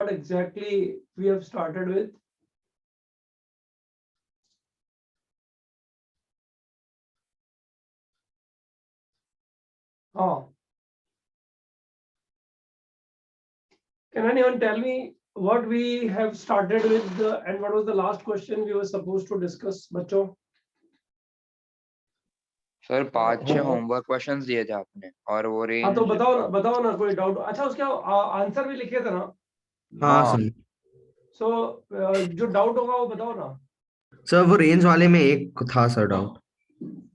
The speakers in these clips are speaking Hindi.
what exactly we have started with. Can anyone tell me what we have started with and what was the last question we were supposed to discuss, बच्चों? सर 5-6 होमवर्क क्वेश्चंस दिए थे आपने और वो रेंज। हाँ तो बताओ ना कोई डाउट। अच्छा उसके आंसर भी लिखे थे ना? हाँ सर। सो जो डाउट होगा वो बताओ ना सर वो रेंज वाले में एक था सर डाउट।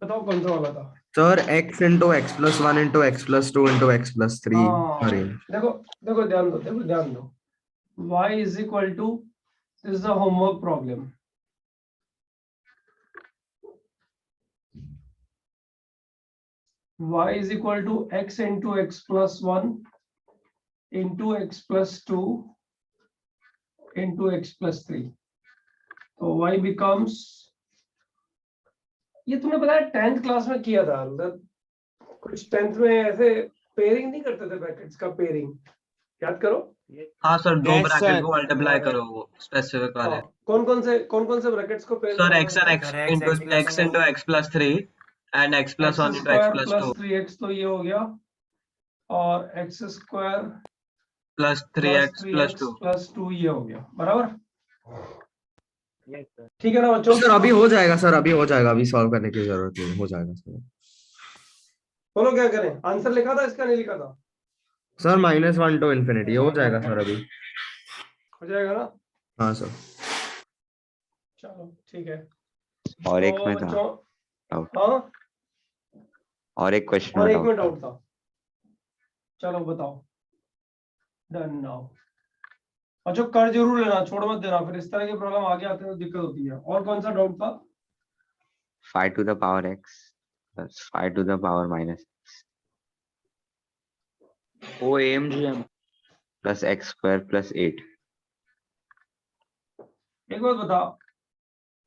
बताओ कौन सा वाला था? Sir x into x plus 1 into x plus 2 into x plus 3 range. देखो ध्यान दो y is equal to, this is a homework problem. Y is equal to x into x plus 1 into x plus 2 into x plus 3. तो y becomes, ये तुमने पता है 10th क्लास में किया था, मतलब कुछ 10th में ऐसे पेयरिंग नहीं करते थे ब्रैकेट्स का पेयरिंग, याद करो। हाँ सर, दो ब्रैकेट को मल्टीप्लाई करो वो स्पेसिफिक वाले। कौन से ब्रैकेट्स को pair sir x and x into x plus 3 and x plus 1 into x plus 2 3x तो ये हो गया, और x square plus 3x plus 2 plus 2 ये हो गया, बराबर? ठीक है ना बच्चों? सर अभी हो जाएगा सर, अभी हो जाएगा, अभी सॉल्व करने की जरूरत नहीं, हो जाएगा सर। बोलो क्या करें? आंसर लिखा था इसका, नहीं लिखा था? सर -1 to infinity हो जाएगा सर, अभी हो जाएगा ना? हाँ सर। चलो ठीक है। और एक तो में था बच्चों, डाउट, हाँ और एक क्वेश्चन और में एक में डाउट डाउट था। चलो बताओ, डन नाउ। अच्छा कर जरूर लेना, छोड़ मत देना, फिर इस तरह की प्रॉब्लम आगे आते हैं तो दिक्कत होती है। और कौन सा डाउट था? 5 to the power x plus 5 to the power minus वो AMGM plus x square plus 8। एक बात बता,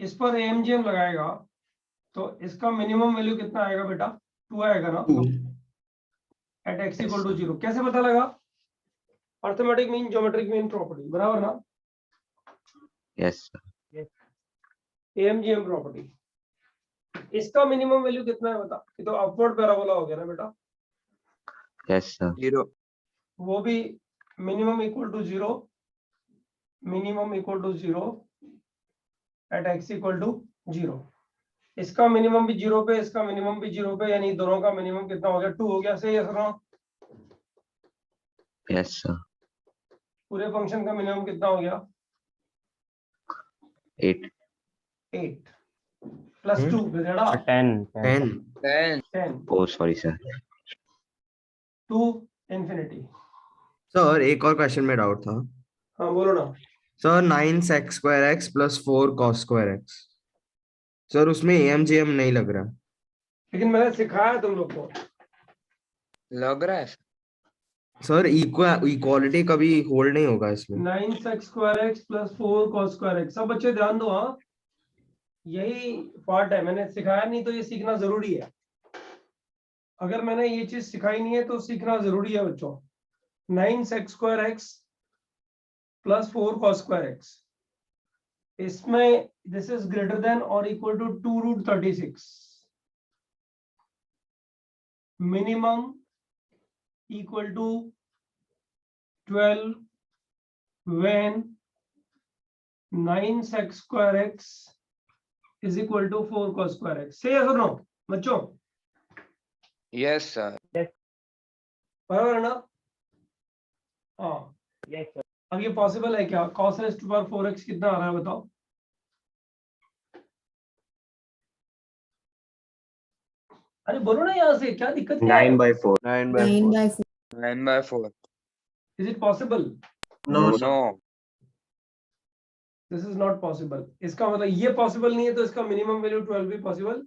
इस पर AMGM लगाएगा तो इसका मिनिमम वैल्यू कितना आएगा बेटा? 2 आएगा ना? एट x इक्वल टू 0 कैसे पता लगा? Arithmetic mean, geometric mean property, बराबर ना? Yes AMGM property. इसका मिनिमम वैल्यू कितना है बता? ये तो अपवर्ड पैराबोला हो गया ना बेटा? Yes sir. 0 वो भी minimum equal to 0, minimum equal to 0 at x equal to 0। इसका मिनिमम भी 0 पे, इसका मिनिमम भी 0 पे, यानी दोनों का मिनिमम कितना हो गया? 2 हो गया। सही है सर? Yes sir. पूरे फंक्शन का मिनिमम कितना हो गया? 8 प्लस 2 गधेड़ा 10 oh sorry sir. To infinity. Sir एक और क्वेश्चन में डाउट था। हाँ बोलो ना। Sir 9x square x plus 4 cos square x, sir उसमें AMGM नहीं लग रहा। लेकिन मैंने सिखाया तुम लोग को। लग रहा है सर इक्वालिटी कभी होल्ड नहीं होगा इसमें। 9x square x plus 4 cos square x। सब बच्चे ध्यान दो, हाँ यही पार्ट है, मैंने सिखाया नहीं तो ये सीखना जरूरी है। अगर मैंने ये चीज सिखाई नहीं है तो सीखना जरूरी है बच्चों। 9x square x plus 4 cos square x, इसमें दिस इज ग्रेटर देन और equal to 2√36, minimum equal to 12 when 9x square x is equal to 4 cos square x। say yes or no बच्चों? Yes sir. बराबर है ना? हाँ यस सर। अब ये पॉसिबल है क्या? cos raised to power 4x कितना आ रहा है बताओ? अरे बोलो ना यहाँ से, क्या दिक्कत क्या है? 9/4 9/4 Is it possible? No no This is not possible। इसका मतलब ये पॉसिबल नहीं है तो इसका मिनिमम वैल्यू 12 भी पॉसिबल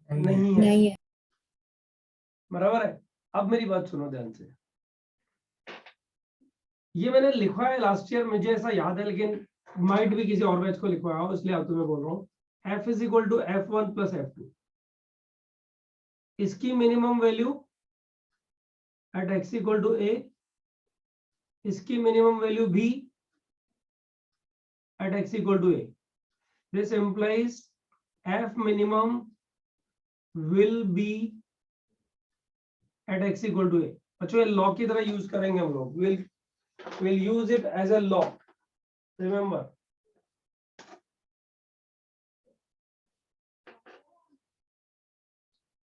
नहीं है। बराबर है? अब मेरी बात सुनो ध्यान से। ये मैंने लिखा है लास्ट ईयर, मुझे ऐसा याद है, लेकिन माइट भी किसी और बैच को लिखवाया हो, इसलिए आप तुम्हें बोल रहा हूँ। f is equal to f1 plus f2, इसकी minimum value at x equal to a, इसकी minimum value b at x equal to a. This implies f minimum will be at x equal to a. बच्चों ये लॉ की तरह यूज करेंगे हम लोग. We'll use it as a law. Remember.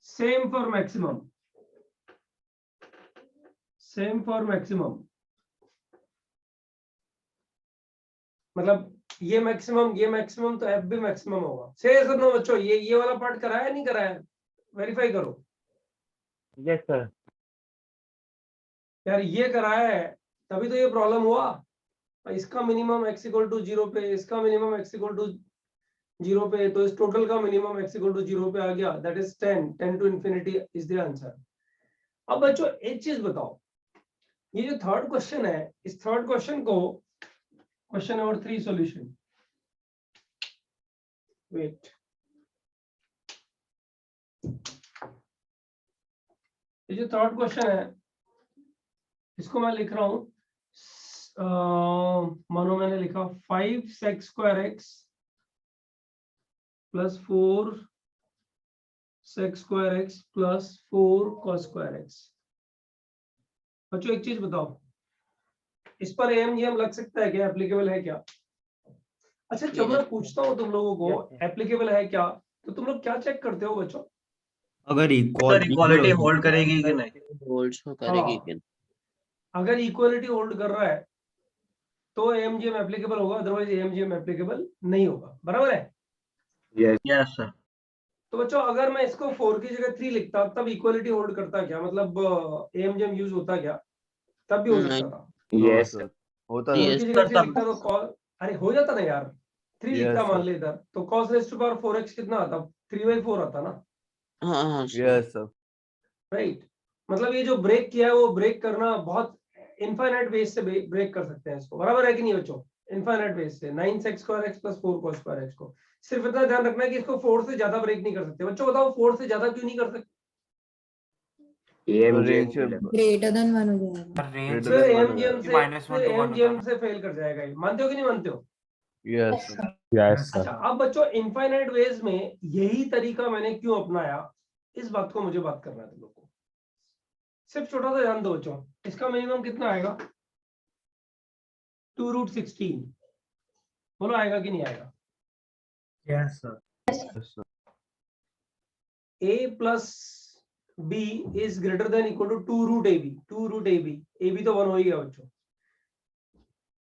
Same for maximum. Same for maximum. मतलब ये मैक्सिमम तो एफ भी मैक्सिमम होगा. से सुनो बच्चों, ये वाला पार्ट कराया नहीं कराया, वेरीफाई करो. Yes sir. यार ये कराया है तभी तो ये प्रॉब्लम हुआ. इसका मिनिमम x इक्वल टू 0 पे, इसका मिनिमम x इक्वल टू 0 पे, तो इस टोटल का मिनिमम x इक्वल टू 0 पे आ गया. That is 10 to infinity is the answer. अब बच्चों एक चीज बताओ, ये जो थर्ड क्वेश्चन है, इस थर्ड क्वेश्चन को क्वेश्चन नंबर 3 सॉल्यूशन. वेट, ये जो थर्ड क्वेश्चन है इसको मैं लिख रहा हूं. मानो मैंने लिखा 5 sec square x plus 4 sec square x plus 4 cos square x. बच्चों एक चीज बताओ, इस पर AMGM लग सकता है क्या, एप्लीकेबल है क्या? अच्छा जब मैं पूछता हूँ तुम लोगों को एप्लीकेबल है क्या, तो तुम लोग क्या चेक करते हो बच्चों? अगर इक्वालिटी होल्ड करेगी कि नहीं. होल्ड्स को करेगी हाँ. कि नहीं. अगर इक्वालिटी होल्ड कर रहा है तो AMGM एप्लीकेबल होगा, अदरवाइज AMGM एप्लीकेबल नहीं होगा. बराबर है? Yes sir. तो बच्चों अगर मैं इसको 4 की जगह 3 लिखता तब इक्वालिटी होल्ड करता क्या, मतलब AMGM यूज होता क्या? तब भी हो सकता था. Yes. होता 4 है. की Yes. जगह 3 लिखता तो cos, अरे हो जाता ना यार. 3 Yes, लिखता मान sir. ले इधर, तो cos raise to power 4x कितना आता? 3/4 आता ना. हाँ हाँ सर. Yes sir. राइट. मतलब ये जो ब्रेक किया है वो ब्रेक करना बहुत इनफाइनाइट बेस से ब्रेक कर सकते हैं इसको. बराबर है कि नहीं बच्चों? इनफाइनाइट बेस से 9 sec square x plus 4 cos square x को. सिर्फ इतना ध्यान रखना है कि इसको 4 से ज्यादा ब्रेक नहीं कर सकते. बच्चों बताओ 4 से ज्यादा क्यों नहीं कर सकते? AMGM Range- ग्रेटर देन 1 हो जाएगा. Greater फिर than one AMGM हो से -1 फिर to 1 AMGM से फेल कर जाएगा. ये मानते हो कि नहीं मानते हो? Yes sir. Yes, अच्छा अब बच्चों इनफाइनाइट वेज में यही तरीका मैंने क्यों अपनाया, इस बात को मुझे बात करना है तुम लोग को. सिर्फ छोटा सा ध्यान दो बच्चों. इसका मिनिमम कितना आएगा? 2√16. बोलो आएगा कि नहीं आएगा? Yes, sir. a plus b is greater than equal to 2√ab. 2√ab. ab तो 1 हो ही गया बच्चों.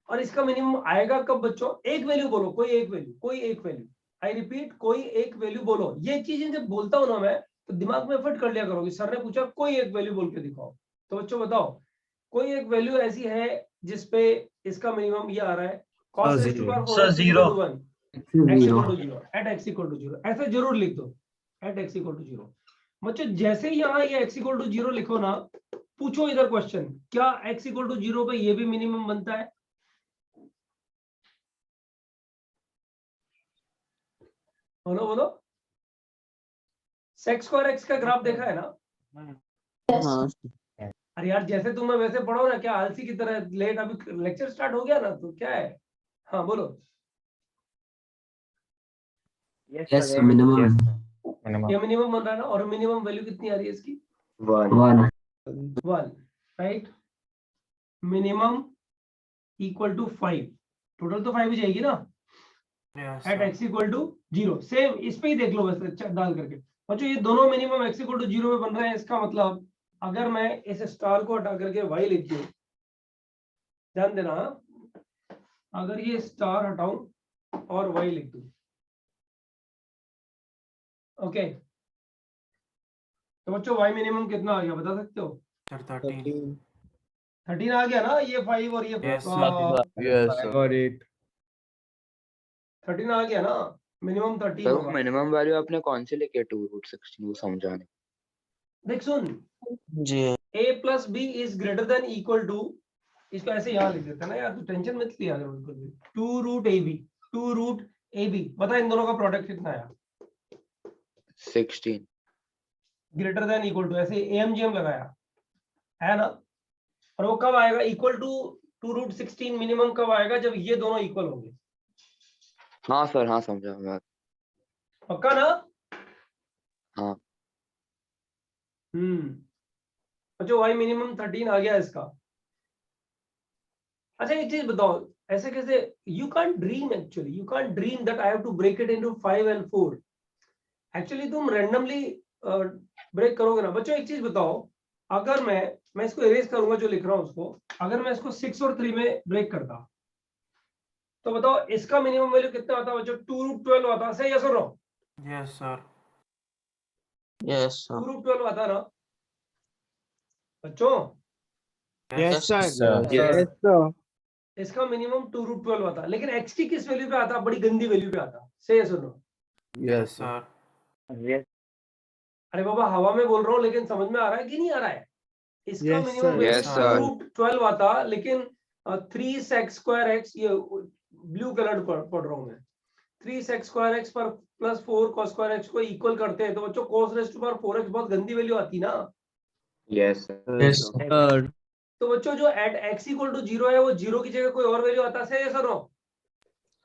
और इसका मिनिमम आएगा कब बच्चों? एक वैल्यू बोलो, कोई एक वैल्यू. आई रिपीट, कोई एक वैल्यू बोलो. ये चीजें जब बोलता हूं ना मैं, तो दिमाग में फिट कर लिया करोगे. सर ने पूछा कोई एक वैल्यू बोल के दिखाओ, तो बच्चों बताओ कोई एक वैल्यू ऐसी है जिसपे इसका मिनिमम ये आ रहा है. cos raised to power 4 Sir, x equal to 0. 1. x equal to 0 at x equal to 0. ऐसे जरूर लिख दो, at x equal to 0. बच्चों जैसे ही यहाँ ये x equal to 0 लिखो ना, पूछो इधर क्वेश्चन, क्या x equal to 0 पे ये भी मिनिमम बनता है? बोलो बोलो. sec square x का ग्राफ देखा है ना? हाँ. अरे यार जैसे तुम मैं वैसे पढ़ो ना, क्या आलसी की तरह लेट. अभी लेक्चर स्टार्ट हो गया ना, तो क्या है? हाँ बोलो. Yes, minimum. ये मिनिमम बन रहा है ना, और मिनिमम वैल्यू कितनी आ रही है इसकी? 1. 1. Right. Minimum equal to 5. Total तो 5 ही जाएगी ना. Yes, at sir. x equal to 0. Same इस पे ही देख लो बस डाल करके. बच्चों ये दोनों मिनिमम x इक्वल टू 0 पे बन रहे हैं. इसका मतलब अगर मैं इस स्टार को हटा करके y लिख दूं, ध्यान देना, अगर ये स्टार हटाऊं और y लिख दूं, ओके, तो बच्चों y मिनिमम कितना आ गया बता सकते हो? Sir, 13. 13 आ गया ना. ये 5 और ये Yes, यस सर. और 8. 13 आ गया ना. मिनिमम 13 सर होगा. मिनिमम वैल्यू आपने कौन सी लिखी है 2√16 को समझाने? देख सुन, जी. a plus b is greater than equal to, इसको ऐसे यहाँ लिख देता ना यार, तू टेंशन मत लिया कर बिल्कुल भी. 2√ab. बता इन दोनों का प्रोडक्ट कितना आया? 16. ग्रेटर देन इक्वल टू, ऐसे AMGM लगाया है ना. और वो कब आएगा? Equal to 2√16. मिनिमम कब आएगा? जब ये दोनों इक्वल होंगे. हाँ सर, हाँ समझा मैं। पक्का ना? हाँ। अच्छा y मिनिमम 13 आ गया इसका। अच्छा एक चीज बताओ, ऐसे कैसे? You can't dream, actually you can't dream that I have to break it into 5 and 4। Actually तुम रैंडमली ब्रेक करोगे ना। बच्चों एक चीज बताओ, अगर मैं इसको इरेज करूंगा जो लिख रहा हूं उसको, अगर मैं इसको 6 और 3 में ब्रेक करता तो बताओ इसका मिनिमम वैल्यू कितना आता बच्चों? 2√12 आता। सही है सुनो? Yes, sir. Yes, sir. 2√12 आता ना बच्चों? Yes, sir. Yes, sir. इसका मिनिमम 2√12 आता, लेकिन x की किस वैल्यू पे आता? बड़ी गंदी वैल्यू पे आता। सही है सुनो? Yes, Sir. Yes. अरे बाबा हवा में बोल रहा हूँ, लेकिन समझ में आ रहा है कि नहीं आ रहा है? इसका Yes, minimum sir. Value Yes, sir. 2√12 आता, लेकिन 3sec²x, ये ब्लू कलर पढ़ रहा हूँ मैं, 3sec² पर प्लस 4 cos² को इक्वल करते हैं तो बच्चों cos raised to power 4x बहुत गंदी वैल्यू आती ना। Yes, sir. Yes, sir. तो बच्चों जो एट x = 0 है वो 0 की जगह कोई और वैल्यू आता है। सही है sir?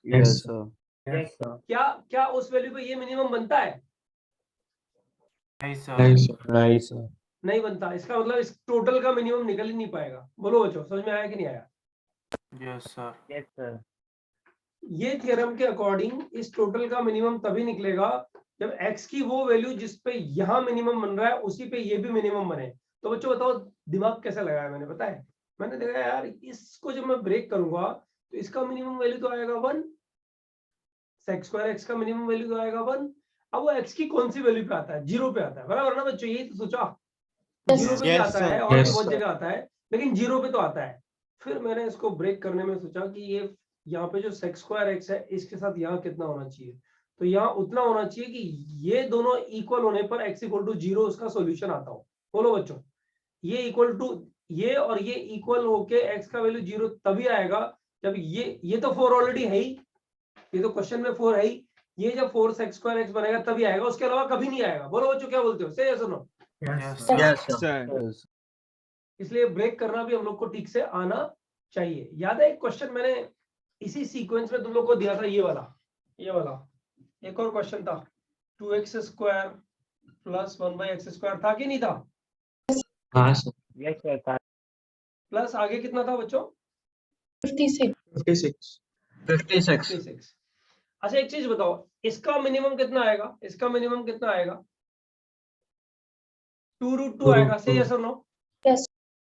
Yes, sir. Yes, sir. क्या उस वैल्यू पे ये मिनिमम बनता है? Hey, sir. Right, sir. नहीं बनता। इसका मतलब इस टोटल का मिनिमम निकल ही नहीं पाएगा। बोलो बच्चों, समझ में आया कि नहीं आया? Yes, sir. Yes, sir. ये थ्योरम के अकॉर्डिंग इस टोटल का मिनिमम तभी निकलेगा जब x की वो वैल्यू जिस पे यहाँ मिनिमम बन रहा है उसी पे ये भी मिनिमम बने। तो बच्चों बताओ दिमाग कैसे लगाया मैंने? पता है, मैंने देखा यार इसको जब मैं ब्रेक करूंगा तो इसका मिनिमम वैल्यू तो आएगा 1, sec²x का मिनिमम वैल्यू तो आएगा 1। अब वो x की कौन सी वैल्यू पे आता है? 0 पे आता है, बराबर ना बच्चों? यही तो सोचा। 0 पे भी Yes, आता sir. है और Yes, भी बहुत sir. जगह आता है, लेकिन 0 पे तो आता है। फिर मैंने इसको ब्रेक करने में सोचा कि ये यहाँ पे जो sec²x है इसके साथ यहाँ कितना होना चाहिए? तो यहाँ उतना होना चाहिए कि ये दोनों इक्वल होने पर x = 0 उसका सॉल्यूशन आता हो। बोलो बच्चों, ये इक्वल टू ये और ये इक्वल होके x का वैल्यू 0 तभी आएगा जब ये तो 4 ऑलरेडी है ही, ये तो क्वेश्चन में 4 है ही। ये जब 4sec²x बनेगा तभी आएगा, उसके अलावा कभी नहीं आएगा। बोलो बच्चों क्या बोलते हो? सही है सुनो? Yes, sir. Yes, sir. Yes. इसलिए ब्रेक करना भी हम लोग को ठीक से आना चाहिए। याद है एक क्वेश्चन मैंने इसी सीक्वेंस में तुम लोग को दिया था, ये वाला एक और क्वेश्चन था, 2x² प्लस 1/x² था कि नहीं था? हाँ सर। Yes, sir. प्लस आगे कितना था बच्चों? 56. 56. 56। अच्छा एक चीज बताओ, इसका मिनिमम कितना आएगा? इसका मिनिमम कितना आएगा? 2√2 आएगा। सही है सर? नो?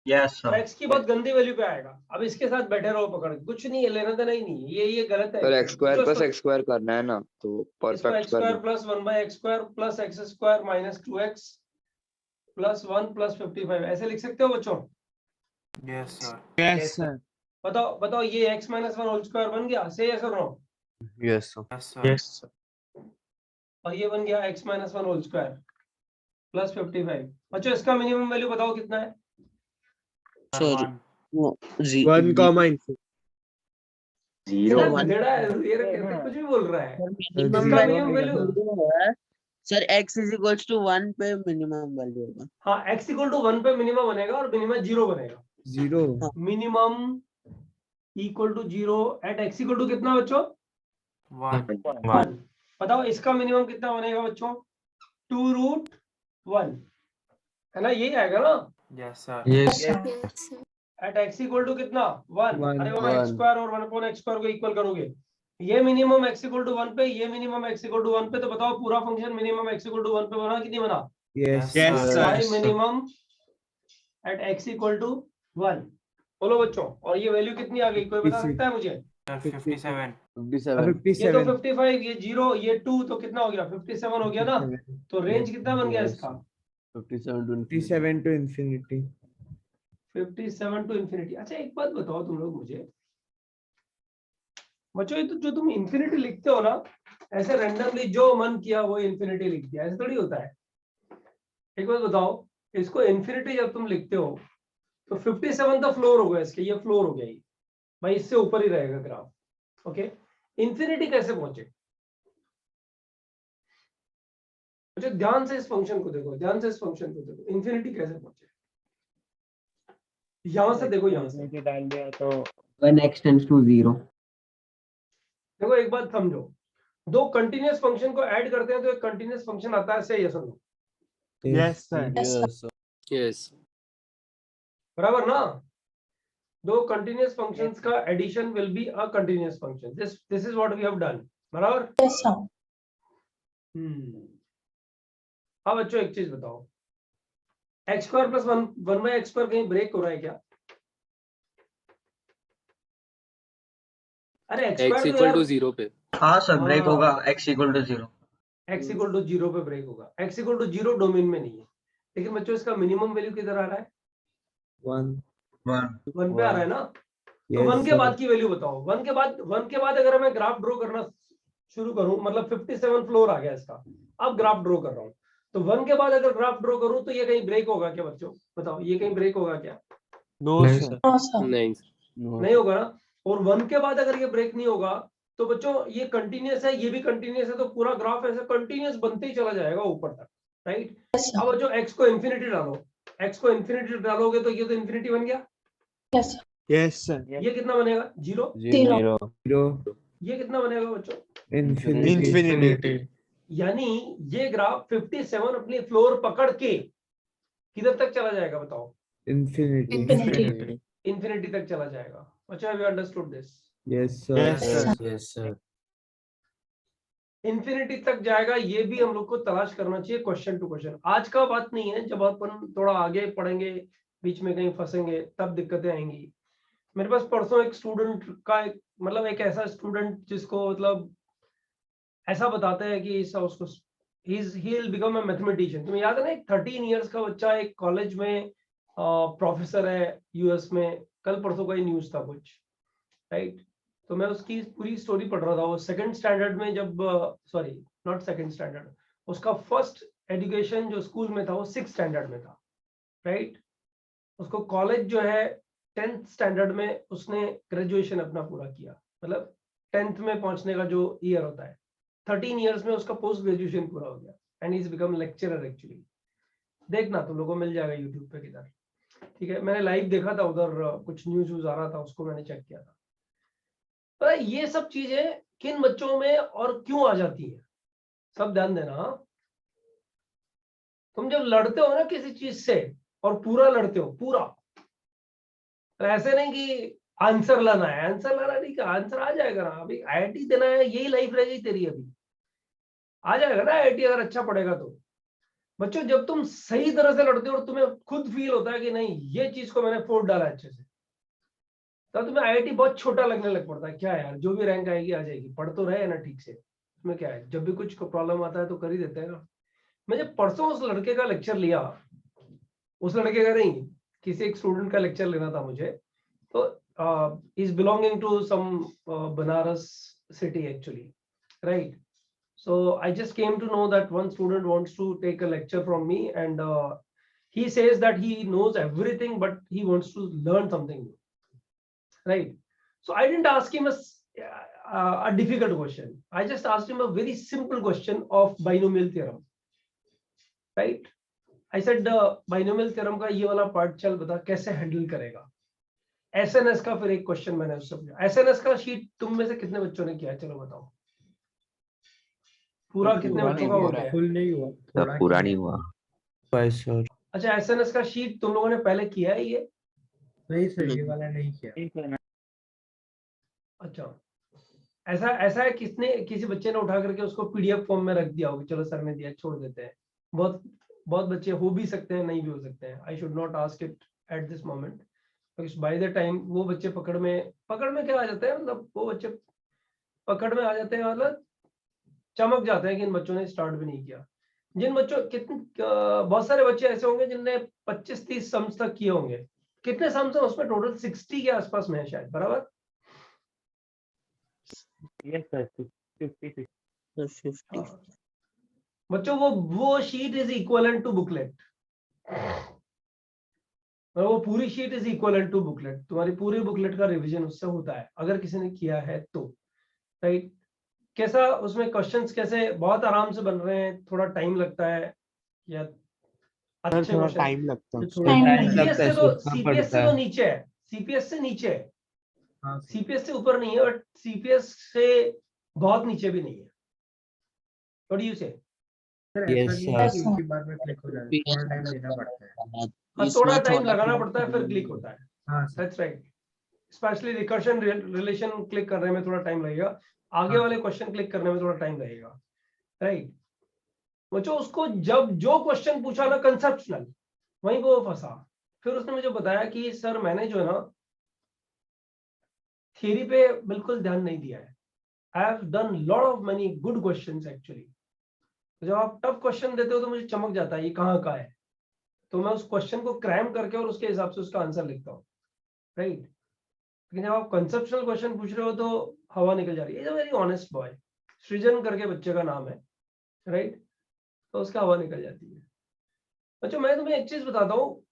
Yes, और sir. x की बहुत गंदी वैल्यू पे आएगा। अब इसके साथ बैठे रहो पकड़ के, कुछ नहीं है, लेना देना ही नहीं है। ये गलत है। सर x² जो प्लस इसको- x² करना है ना, तो इसको परफेक्ट x² कर plus 1/x² plus x² minus 2x plus 1 plus 55 ऐसे लिख सकते हो बच्चों? Yes, sir. Yes, sir. बताओ ये x माइनस 1 होल स्क्वायर बन गया। सही है sir? No? Yes, sir. Yes, sir. और ये बन गया x minus 1 whole square plus 55। बच्चों इसका मिनिमम वैल्यू बताओ कितना है? Sir, Sir. 1. 1 comma infinity. zero. इतना गधेड़ा है, ये कैसे कुछ भी बोल रहा है। मिनिमम इसका minimum value sir x is equals to 1 पे मिनिमम वैल्यू होगा। हाँ, x = 1 पे मिनिमम बनेगा और मिनिमम 0 बनेगा। 0. Minimum equal to 0 at x = कितना बच्चों? 1. 1। बताओ इसका मिनिमम कितना बनेगा बच्चों? 2√1 है ना? यही आएगा ना? Yes, sir. Yes. At x = कितना? 1। One. अरे बाबा x² और 1/x² को इक्वल करोगे, ये मिनिमम x = 1 पे, ये मिनिमम x = 1 पे, तो बताओ पूरा फंक्शन मिनिमम x = 1 पे बना कि नहीं बना? Yes, Yes, sir. y minimum at x = 1। बोलो बच्चों, और ये वैल्यू कितनी आ गई? कोई बता सकता है मुझे? Sir, 57. 57. ये तो 55, ये 0, ये 2, तो कितना हो गया? 57 हो गया ना? तो रेंज कितना बन गया इसका? 57 to infinity. 57 to infinity. अच्छा एक बात बताओ तुम लोग मुझे, बच्चों ये तो जो तुम इंफिनिटी लिखते हो ना, ऐसे रैंडमली जो मन किया वो इंफिनिटी लिख दिया, ऐसे थोड़ी होता है। एक बात बताओ, इसको इंफिनिटी जब तुम लिखते हो तो 57 तो फ्लोर होगा इसके, ये फ्लोर हो गया ये भाई, इससे ऊपर ही रहेगा ग्राफ। ओके, इंफिनिटी कैसे पहुंचे? अच्छा ध्यान से इस फंक्शन को देखो, ध्यान से इस फंक्शन को देखो, इंफिनिटी कैसे पहुंचे? यहां से देखो, यहां से डाल दिया तो 1 x tends to 0. देखो, एक बात समझो, दो कंटिन्यूअस फंक्शन को ऐड करते हैं तो एक कंटिन्यूअस फंक्शन आता है, से यस और no, Yes, sir. Yes, sir. Yes. बराबर ना? दो कंटिन्यूअस फंक्शंस का addition will be a continuous function. This is what we have done. बराबर? Yes, sir. अब बच्चों एक चीज बताओ, x square plus one by x square कहीं ब्रेक हो रहा है क्या? अरे एक्स X स्क्वायर तो equal यार to 0 पे. हाँ सर ब्रेक हाँ। होगा x equal to 0। X equal to 0 पे ब्रेक होगा. एक्स इक्वल टू 0 डोमेन में नहीं है, लेकिन बच्चों इसका मिनिमम वैल्यू किधर आ रहा है? 1. 1 पे आ रहा है ना? तो Yes, 1 के sir. बाद की वैल्यू बताओ. 1 के बाद अगर मैं ग्राफ ड्रॉ करना शुरू करूं, मतलब 57 फ्लोर आ गया इसका, अब ग्राफ ड्रॉ कर रहा हूं, तो 1 के बाद अगर ग्राफ ड्रॉ करूं तो ये कहीं ब्रेक होगा क्या बच्चों? बताओ, ये कहीं ब्रेक होगा क्या? No, नहीं, sir. No, sir. नहीं. No. नहीं होगा ना? और 1 के बाद अगर ये ब्रेक नहीं होगा तो बच्चों ये कंटिन्यूअस है, ये भी कंटिन्यूअस है, तो पूरा ग्राफ ऐसे कंटिन्यूअस बनते ही चला जाएगा ऊपर तक, राइट? Yes, sir. अब जो x को इंफिनिटी डालो, x को इंफिनिटी डालोगे तो ये तो इंफिनिटी बन गया. Yes, sir. Yes, sir. ये कितना बनेगा? 0. 0. 0. ये कितना बनेगा बच्चों? Infinity. Infinity. यानी ये ग्राफ 57 अपनी फ्लोर पकड़ के किधर तक चला जाएगा बताओ? Infinity. Infinity. इंफिनिटी तक चला जाएगा. अच्छा, have you understood this? Yes, sir. Yes, sir. Yes, sir. Infinity तक जाएगा, ये भी हम लोग को तलाश करना चाहिए क्वेश्चन टू क्वेश्चन. आज का बात नहीं है, जब अपन थोड़ा आगे पढ़ेंगे, बीच में कहीं फंसेंगे, तब दिक्कतें आएंगी. मेरे पास परसों एक स्टूडेंट का मतलब एक ऐसा स्टूडेंट जिसको मतलब ऐसा बताते हैं कि उसको he will become a mathematician. तुम्हें याद है ना, एक 13 इयर्स का बच्चा एक कॉलेज में प्रोफेसर है यूएस में. कल परसों का ही न्यूज था कुछ, राइट? तो मैं उसकी पूरी स्टोरी पढ़ रहा था. वो सेकंड स्टैंडर्ड में जब सॉरी नॉट सेकंड स्टैंडर्ड, उसका फर्स्ट एजुकेशन जो स्कूल में था वो 6th स्टैंडर्ड में था, राइट? उसको कॉलेज जो है 10th स्टैंडर्ड में उसने ग्रेजुएशन अपना पूरा किया, मतलब 10th में पहुंचने का जो ईयर होता है. 13 इयर्स में उसका पोस्ट ग्रेजुएशन पूरा हो गया and is become lecturer actually. देखना तुम लोगों को मिल जाएगा यूट्यूब पे किधर, ठीक है? मैंने लाइव देखा था उधर, कुछ न्यूज आ रहा था, उसको मैंने चेक किया था. तो ये सब चीजें किन बच्चों में और क्यों आ जाती है, सब ध्यान देना. तुम जब लड़ते हो ना किसी चीज से और पूरा लड़ते हो पूरा, तो ऐसे नहीं कि आंसर लाना है, आंसर लाना नहीं, का आंसर आ जाएगा ना. अभी आईआईटी देना है, यही लाइफ रह गई तेरी, अभी आ जाएगा ना आईआईटी अगर अच्छा पढ़ेगा तो. बच्चों जब तुम सही तरह से लड़ते हो और तुम्हें खुद फील होता है कि नहीं ये चीज को मैंने फोड़ डाला अच्छे से, तब तुम्हें आईआईटी बहुत छोटा लगने लग पड़ता है. क्या यार, जो भी रैंक आएगी आ जाएगी, पढ़ तो रहे ना ठीक से, उसमें क्या है, जब भी कुछ प्रॉब्लम आता है तो कर ही देते हैं ना. मैं जब परसों उस लड़के का लेक्चर लिया, उस लड़के का नहीं, किसी एक स्टूडेंट का लेक्चर लेना था मुझे, तो is belonging to some Banaras city actually, right? So I just came to know that one student wants to take a lecture from me, and he says that he knows everything, but he wants to learn something new, right? So I didn't ask him a difficult question. I just asked him a very simple question of binomial theorem, right? I said binomial theorem का ये वाला पार्ट चल बता कैसे हैंडल करेगा. एसएनएस का फिर एक क्वेश्चन मैंने उससे पूछा. एसएनएस का शीट तुम में से कितने बच्चों ने किया, चलो बताओ. पूरा कितने बच्चों का हो गया? Full नहीं हुआ. सर पूरा नहीं हुआ. Yes, sir. अच्छा, एसएनएस का शीट तुम लोगों ने पहले किया है ये? नहीं सर, ये वाला नहीं किया. अच्छा, ऐसा है किसी बच्चे ने उठा करके उसको पीडीएफ फॉर्म में रख दिया होगा, चलो सर ने दिया छोड़ देते हैं. बहुत बच्चे हो भी सकते हैं, नहीं भी हो सकते हैं. I should not ask it at this moment, because by the time वो बच्चे पकड़ में क्या आ जाते हैं, मतलब वो बच्चे पकड़ में आ जाते हैं, मतलब चमक जाते हैं कि इन बच्चों ने स्टार्ट भी नहीं किया. जिन बच्चों बहुत सारे बच्चे ऐसे होंगे जिनने 25-30 सम्स तक किए होंगे. कितने सम्स हैं उसमें टोटल? 60 के आसपास में है शायद, बराबर? Yes, sir. 50. 50. बच्चों वो sheet is equivalent to booklet. वो पूरी sheet is equivalent to booklet. तुम्हारी पूरी बुकलेट का रिवीजन उससे होता है अगर किसी ने किया है तो, राइट? कैसा उसमें क्वेश्चंस कैसे बहुत आराम से बन रहे हैं, थोड़ा टाइम लगता है या अच्छे थोड़ा क्वेश्चन? टाइम लगता है. सीपीएस से तो सोचना सीपीएस से पड़ता तो है. नीचे है, सीपीएस से नीचे है, हाँ, सीपीएस से ऊपर नहीं है, बट सीपीएस से बहुत नीचे भी नहीं है. व्हाट डू यू से? Yes, sir. Yes, sir. बार में क्लिक हो जाता है, थोड़ा टाइम देना पड़ता है। थोड़ा इसमें टाइम थोड़ा लगाना पड़ता है फिर क्लिक होता है। हाँ sir. That's right. Specially recursion relation click करने में थोड़ा टाइम लगेगा, आगे वाले क्वेश्चन क्लिक करने में थोड़ा टाइम लगेगा, राइट। बच्चों उसको जब जो क्वेश्चन पूछा ना कंसेप्शनल, वहीं पे वो फंसा। फिर उसने मुझे बताया कि सर मैंने जो है ना थियरी पे बिल्कुल ध्यान नहीं दिया है। I have done lot of many good questions actually. जब आप टफ क्वेश्चन देते हो तो मुझे चमक जाता है ये कहाँ का है, तो मैं उस क्वेश्चन को क्रैम करके और उसके हिसाब से उसका आंसर लिखता हूँ, राइट। लेकिन जब आप कंसेप्शनल क्वेश्चन पूछ रहे हो तो हवा निकल जा रही है। वेरी ऑनेस्ट बॉय, सृजन करके बच्चे का नाम है, राइट, तो उसका हवा निकल जाती है। अच्छा मैं तुम्हें एक चीज बताता हूँ,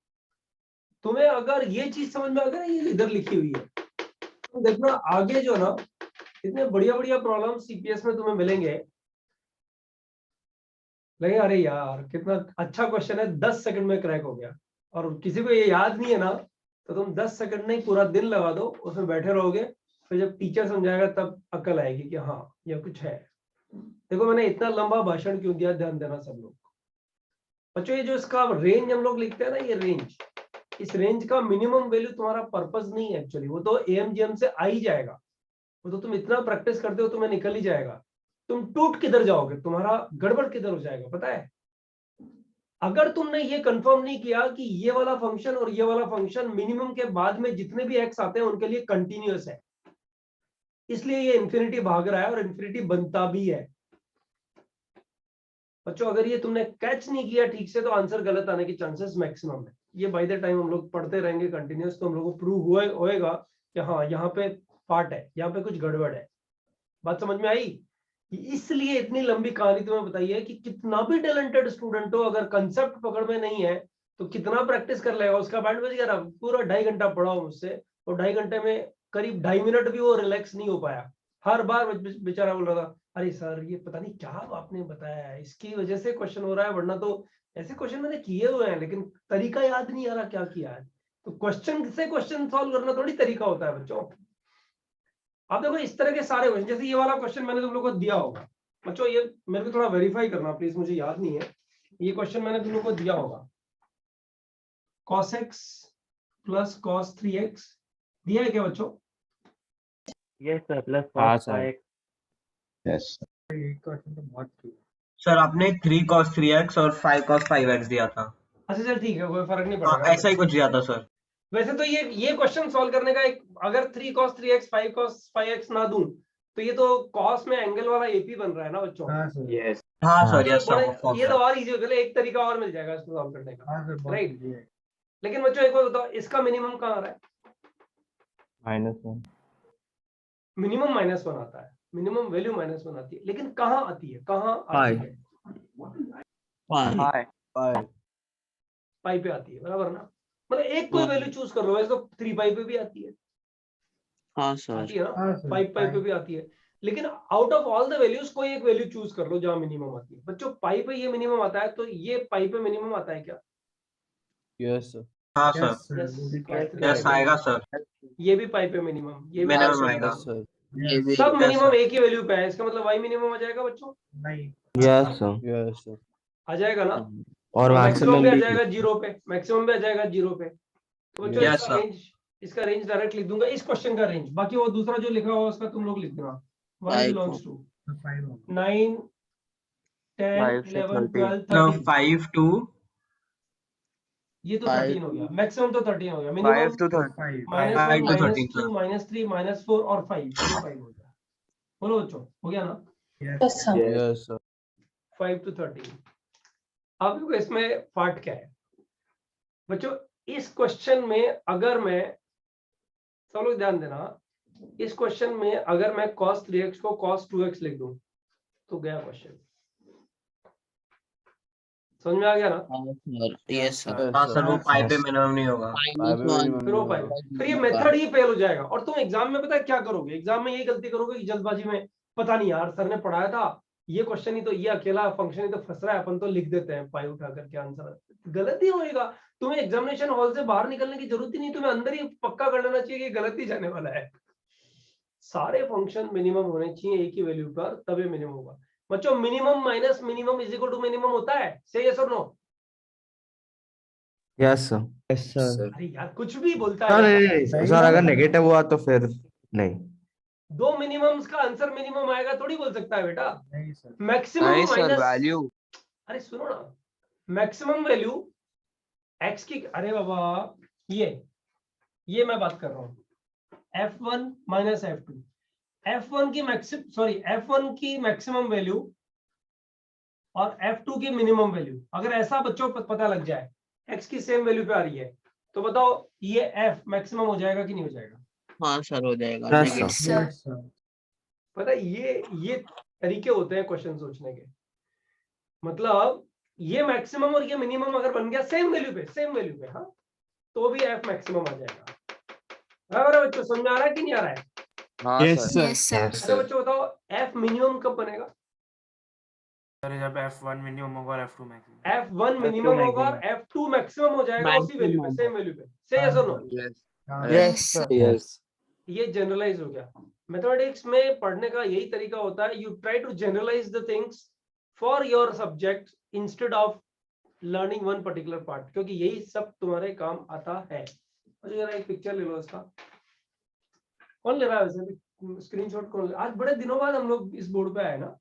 तुम्हें अगर ये चीज समझ में आ गया, ये इधर लिखी हुई है, तो देखना आगे जो ना इतने बढ़िया बढ़िया प्रॉब्लम सीपीएस में तुम्हें मिलेंगे, लगे अरे यार कितना अच्छा क्वेश्चन है, 10 सेकंड में क्रैक हो गया। और किसी को ये याद नहीं है ना, तो तुम 10 सेकंड नहीं पूरा दिन लगा दो, उसमें बैठे रहोगे, फिर जब टीचर समझाएगा तब अक्ल आएगी कि हाँ ये कुछ है। देखो मैंने इतना लंबा भाषण क्यों दिया, ध्यान देना सब लोग। बच्चों ये जो इसका रेंज हम लोग लिखते हैं ना, ये रेंज, इस रेंज का मिनिमम वैल्यू तुम्हारा पर्पस नहीं है एक्चुअली, वो तो एएमजीएम से आ ही जाएगा, वो तो तुम इतना प्रैक्टिस करते हो तुम्हें निकल ही जाएगा। तुम टूट किधर जाओगे, तुम्हारा गड़बड़ किधर हो जाएगा पता है, अगर तुमने ये कंफर्म नहीं किया कि ये वाला फंक्शन और ये वाला फंक्शन मिनिमम के बाद में जितने भी एक्स आते हैं उनके लिए कंटिन्यूअस है, इसलिए ये इन्फिनिटी भाग रहा है और इन्फिनिटी बनता भी है। बच्चों अगर ये तुमने कैच नहीं किया ठीक से तो आंसर गलत आने की चांसेस मैक्सिमम है। ये बाय द टाइम हम लोग पढ़ते रहेंगे कंटिन्यूअस, तो हम लोग को प्रूव होएगा कि हाँ यहाँ पे पार्ट है, यहाँ पे कुछ गड़बड़ है। बात समझ में आई? इसलिए इतनी लंबी कहानी तुम्हें बताई है कि कितना भी टैलेंटेड स्टूडेंट हो, अगर कंसेप्ट पकड़ में नहीं है तो कितना प्रैक्टिस कर लेगा, उसका बैंड बज गया। पूरा 2.5 घंटा पढ़ा मुझसे, और 2.5 घंटे में करीब 2.5 मिनट भी वो रिलैक्स नहीं हो पाया। हर बार बेचारा बोल रहा था अरे सर ये पता नहीं क्या आपने बताया है, इसकी वजह से क्वेश्चन हो रहा है, वरना तो ऐसे क्वेश्चन मैंने किए हुए हैं लेकिन तरीका याद नहीं आ रहा क्या किया है। तो क्वेश्चन से क्वेश्चन सॉल्व करना थोड़ी तरीका होता है बच्चों। आप देखो इस तरह के सारे क्वेश्चन, जैसे ये वाला क्वेश्चन मैंने तुम लोग को दिया होगा बच्चों, ये मेरे को थोड़ा वेरीफाई करना प्लीज, मुझे याद नहीं है, ये क्वेश्चन मैंने तुम लोग को दिया होगा। cos x plus cos 3x दिया है क्या बच्चों? Yes sir, plus हाँ, cos sir. 5x। Yes. ये क्वेश्चन तो बहुत ठीक है। सर आपने 3 cos 3x और 5 cos 5x दिया था। अच्छा चल ठीक है, कोई फर्क नहीं हाँ पड़ेगा। ऐसा ही कुछ दिया था सर। वैसे तो ये क्वेश्चन सॉल्व करने का एक, अगर 3 cos 3x 5 cos 5x ना दूं तो ये तो cos में एंगल वाला एपी बन रहा है ना बच्चों। हाँ सर। Yes. हाँ हाँ, सर ये यस सर वो ये तो और इजी हो गया, एक तरीका और मिल जाएगा इसको सॉल्व करने का। हाँ सर बहुत Right. इजी है। लेकिन बच्चों एक बार बताओ, इसका मिनिमम कहाँ आ रहा है? -1. मिनिमम -1 आता है, मिनिमम वैल्यू -1 आती है, लेकिन कहाँ आती है, कहाँ आती है? Hi. पाई पे आती है, बराबर ना? मतलब एक कोई वैल्यू चूज कर लो, वैसे तो 3 पाई पे भी आती है, हाँ सर। आती है ना, हाँ सर। 5 पाई पे भी आती है, लेकिन out of all the values कोई एक वैल्यू चूज कर लो जहां मिनिमम आती है। बच्चों पाई पे ये मिनिमम आता है, तो ये पाई पे मिनिमम आता है क्या? Yes sir. हाँ Yes सर sir. Yes. वो भी Yes, पाई यस आएगा सर। ये भी पाई पे मिनिमम, ये भी मिनिमम पाई पे आएगा। Yes sir. ये भी सब Yes, मिनिमम sir. एक ही वैल्यू पे है, इसका मतलब y मिनिमम आ जाएगा बच्चों, नहीं। Yes sir. Yes sir. आ जाएगा ना? और मैक्सिमम maximum भी आ भी जाएगा 0 पे, मैक्सिमम भी आ जाएगा 0 पे। तो बच्चों Yes, इसका sir. रेंज, इसका रेंज डायरेक्ट लिख दूंगा, इस क्वेश्चन का रेंज। बाकी वो दूसरा जो लिखा हुआ उसका तुम लोग लिख देना, y Five. बिलोंग्स टू तो 5 होगा। 9 10 5 से 11 13. 12 तो 13। 5 to ये तो Five. 13 हो गया, मैक्सिमम तो 13 हो गया, 5 मिनिमम to 13. 5 -1 5 to 13 -2 -3 -4 और 5, ये 5 हो गया। बोलो बच्चों हो गया ना? Yes, sir. Yes sir. 5 to 13। अब देखो इसमें पार्ट क्या है बच्चों, इस क्वेश्चन में अगर मैं, सब लोग ध्यान देना, इस क्वेश्चन में अगर मैं cos 3x को cos 2x लिख दूं तो गया क्वेश्चन। समझ में आ गया ना? हाँ सर। Yes sir. हाँ सर वो पाई पे मिनिमम नहीं होगा। फिर वो पाएगा, फिर ये मेथड ही फेल हो जाएगा। और तुम एग्जाम में पता है क्या करोगे, एग्जाम में यही गलती करोगे कि जल्दबाजी में, पता नहीं यार सर ने पढ़ाया था ये क्वेश्चन ही तो, ये अकेला फंक्शन ही तो फंस रहा है, अपन तो लिख देते हैं पाई उठा करके आंसर। गलत ही होएगा। तुम्हें एग्जामिनेशन हॉल से बाहर निकलने की जरूरत ही नहीं, तुम्हें अंदर ही पक्का कर लेना चाहिए कि गलत ही जाने वाला है। सारे फंक्शन मिनिमम होने चाहिए एक ही वैल्यू पर, तब ये मिनिमम होगा। बच्चों minimum minus minimum is equal to minimum होता है, से यस और no? Yes sir. Yes, sir. अरे यार कुछ भी बोलता सर है नहीं यार। नहीं सही सर, है। अगर नेगेटिव हुआ तो फिर नहीं। दो मिनिमम्स का आंसर मिनिमम आएगा थोड़ी बोल सकता है बेटा। नहीं सर. मैक्सिमम नहीं सर, माइनस, वैल्यू अरे सुनो ना, मैक्सिमम वैल्यू एक्स की, अरे बाबा ये मैं बात कर रहा हूं, f1 माइनस f2, f1 की मैक्सिम सॉरी f1 की मैक्सिमम वैल्यू और f2 की मिनिमम वैल्यू, अगर ऐसा बच्चों को पता लग जाए x की सेम वैल्यू पे आ रही है, तो बताओ ये f मैक्सिमम हो जाएगा कि नहीं हो जाएगा? हाँ सर हो जाएगा। Yes, negative sir. Yes, sir. पता है ये तरीके होते हैं क्वेश्चन सोचने के। मतलब ये मैक्सिमम और ये मिनिमम अगर बन गया सेम वैल्यू पे हाँ, तो भी f मैक्सिमम आ जाएगा। बराबर है बच्चों, समझ में आ रहा है कि नहीं आ रहा है? हाँ Yes, सर। sir. अच्छा बच्चों बताओ f मिनिमम कब बनेगा? सर जब f1 मिनिमम होगा और f2 मैक्सिमम। f1 मिनिमम होगा और f2 मैक्सिमम हो जाएगा उसी वैल्यू पे, सेम वैल्यू पे, से यस और no? Yes Yes, sir. yes. ये जनरलाइज हो गया। मैथमेटिक्स में पढ़ने का यही तरीका होता है, you try to generalize the things for your subject instead of learning one particular part, क्योंकि यही सब तुम्हारे काम आता है। मुझे जरा एक पिक्चर ले लो इसका। कौन ले रहा है वैसे भी स्क्रीनशॉट? कौन ले? आज बड़े दिनों बाद हम लोग इस बोर्ड पे आए ना।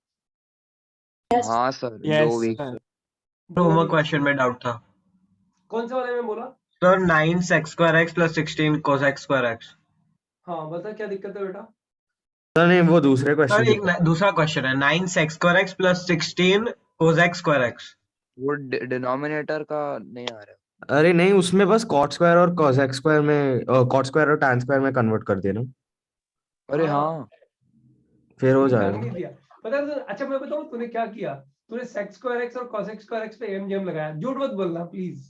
हाँ sir, Yes, 2 week sir. Homework question में डाउट था कौन से वाले में बोला? Sir 9 sec² x plus 16 cos x²x। हाँ बता क्या दिक्कत है बेटा? सर नहीं, वो दूसरे सर क्वेश्चन एक दूसरा क्वेश्चन है 9 sec² x plus 16 cos x²x। वो डिनोमिनेटर का नहीं आ रहा। अरे नहीं, उसमें बस cot स्क्वायर और cos x स्क्वायर में cot स्क्वायर और tan स्क्वायर में कन्वर्ट कर देना, अरे हाँ, फिर हो तूने ध्यान जाएगा। नहीं दिया। पता है अच्छा मैं बताऊं तूने क्या किया? तूने sec स्क्वायर x और cos x स्क्वायर x पे एमजीएम लगाया। झूठ मत बोलना प्लीज।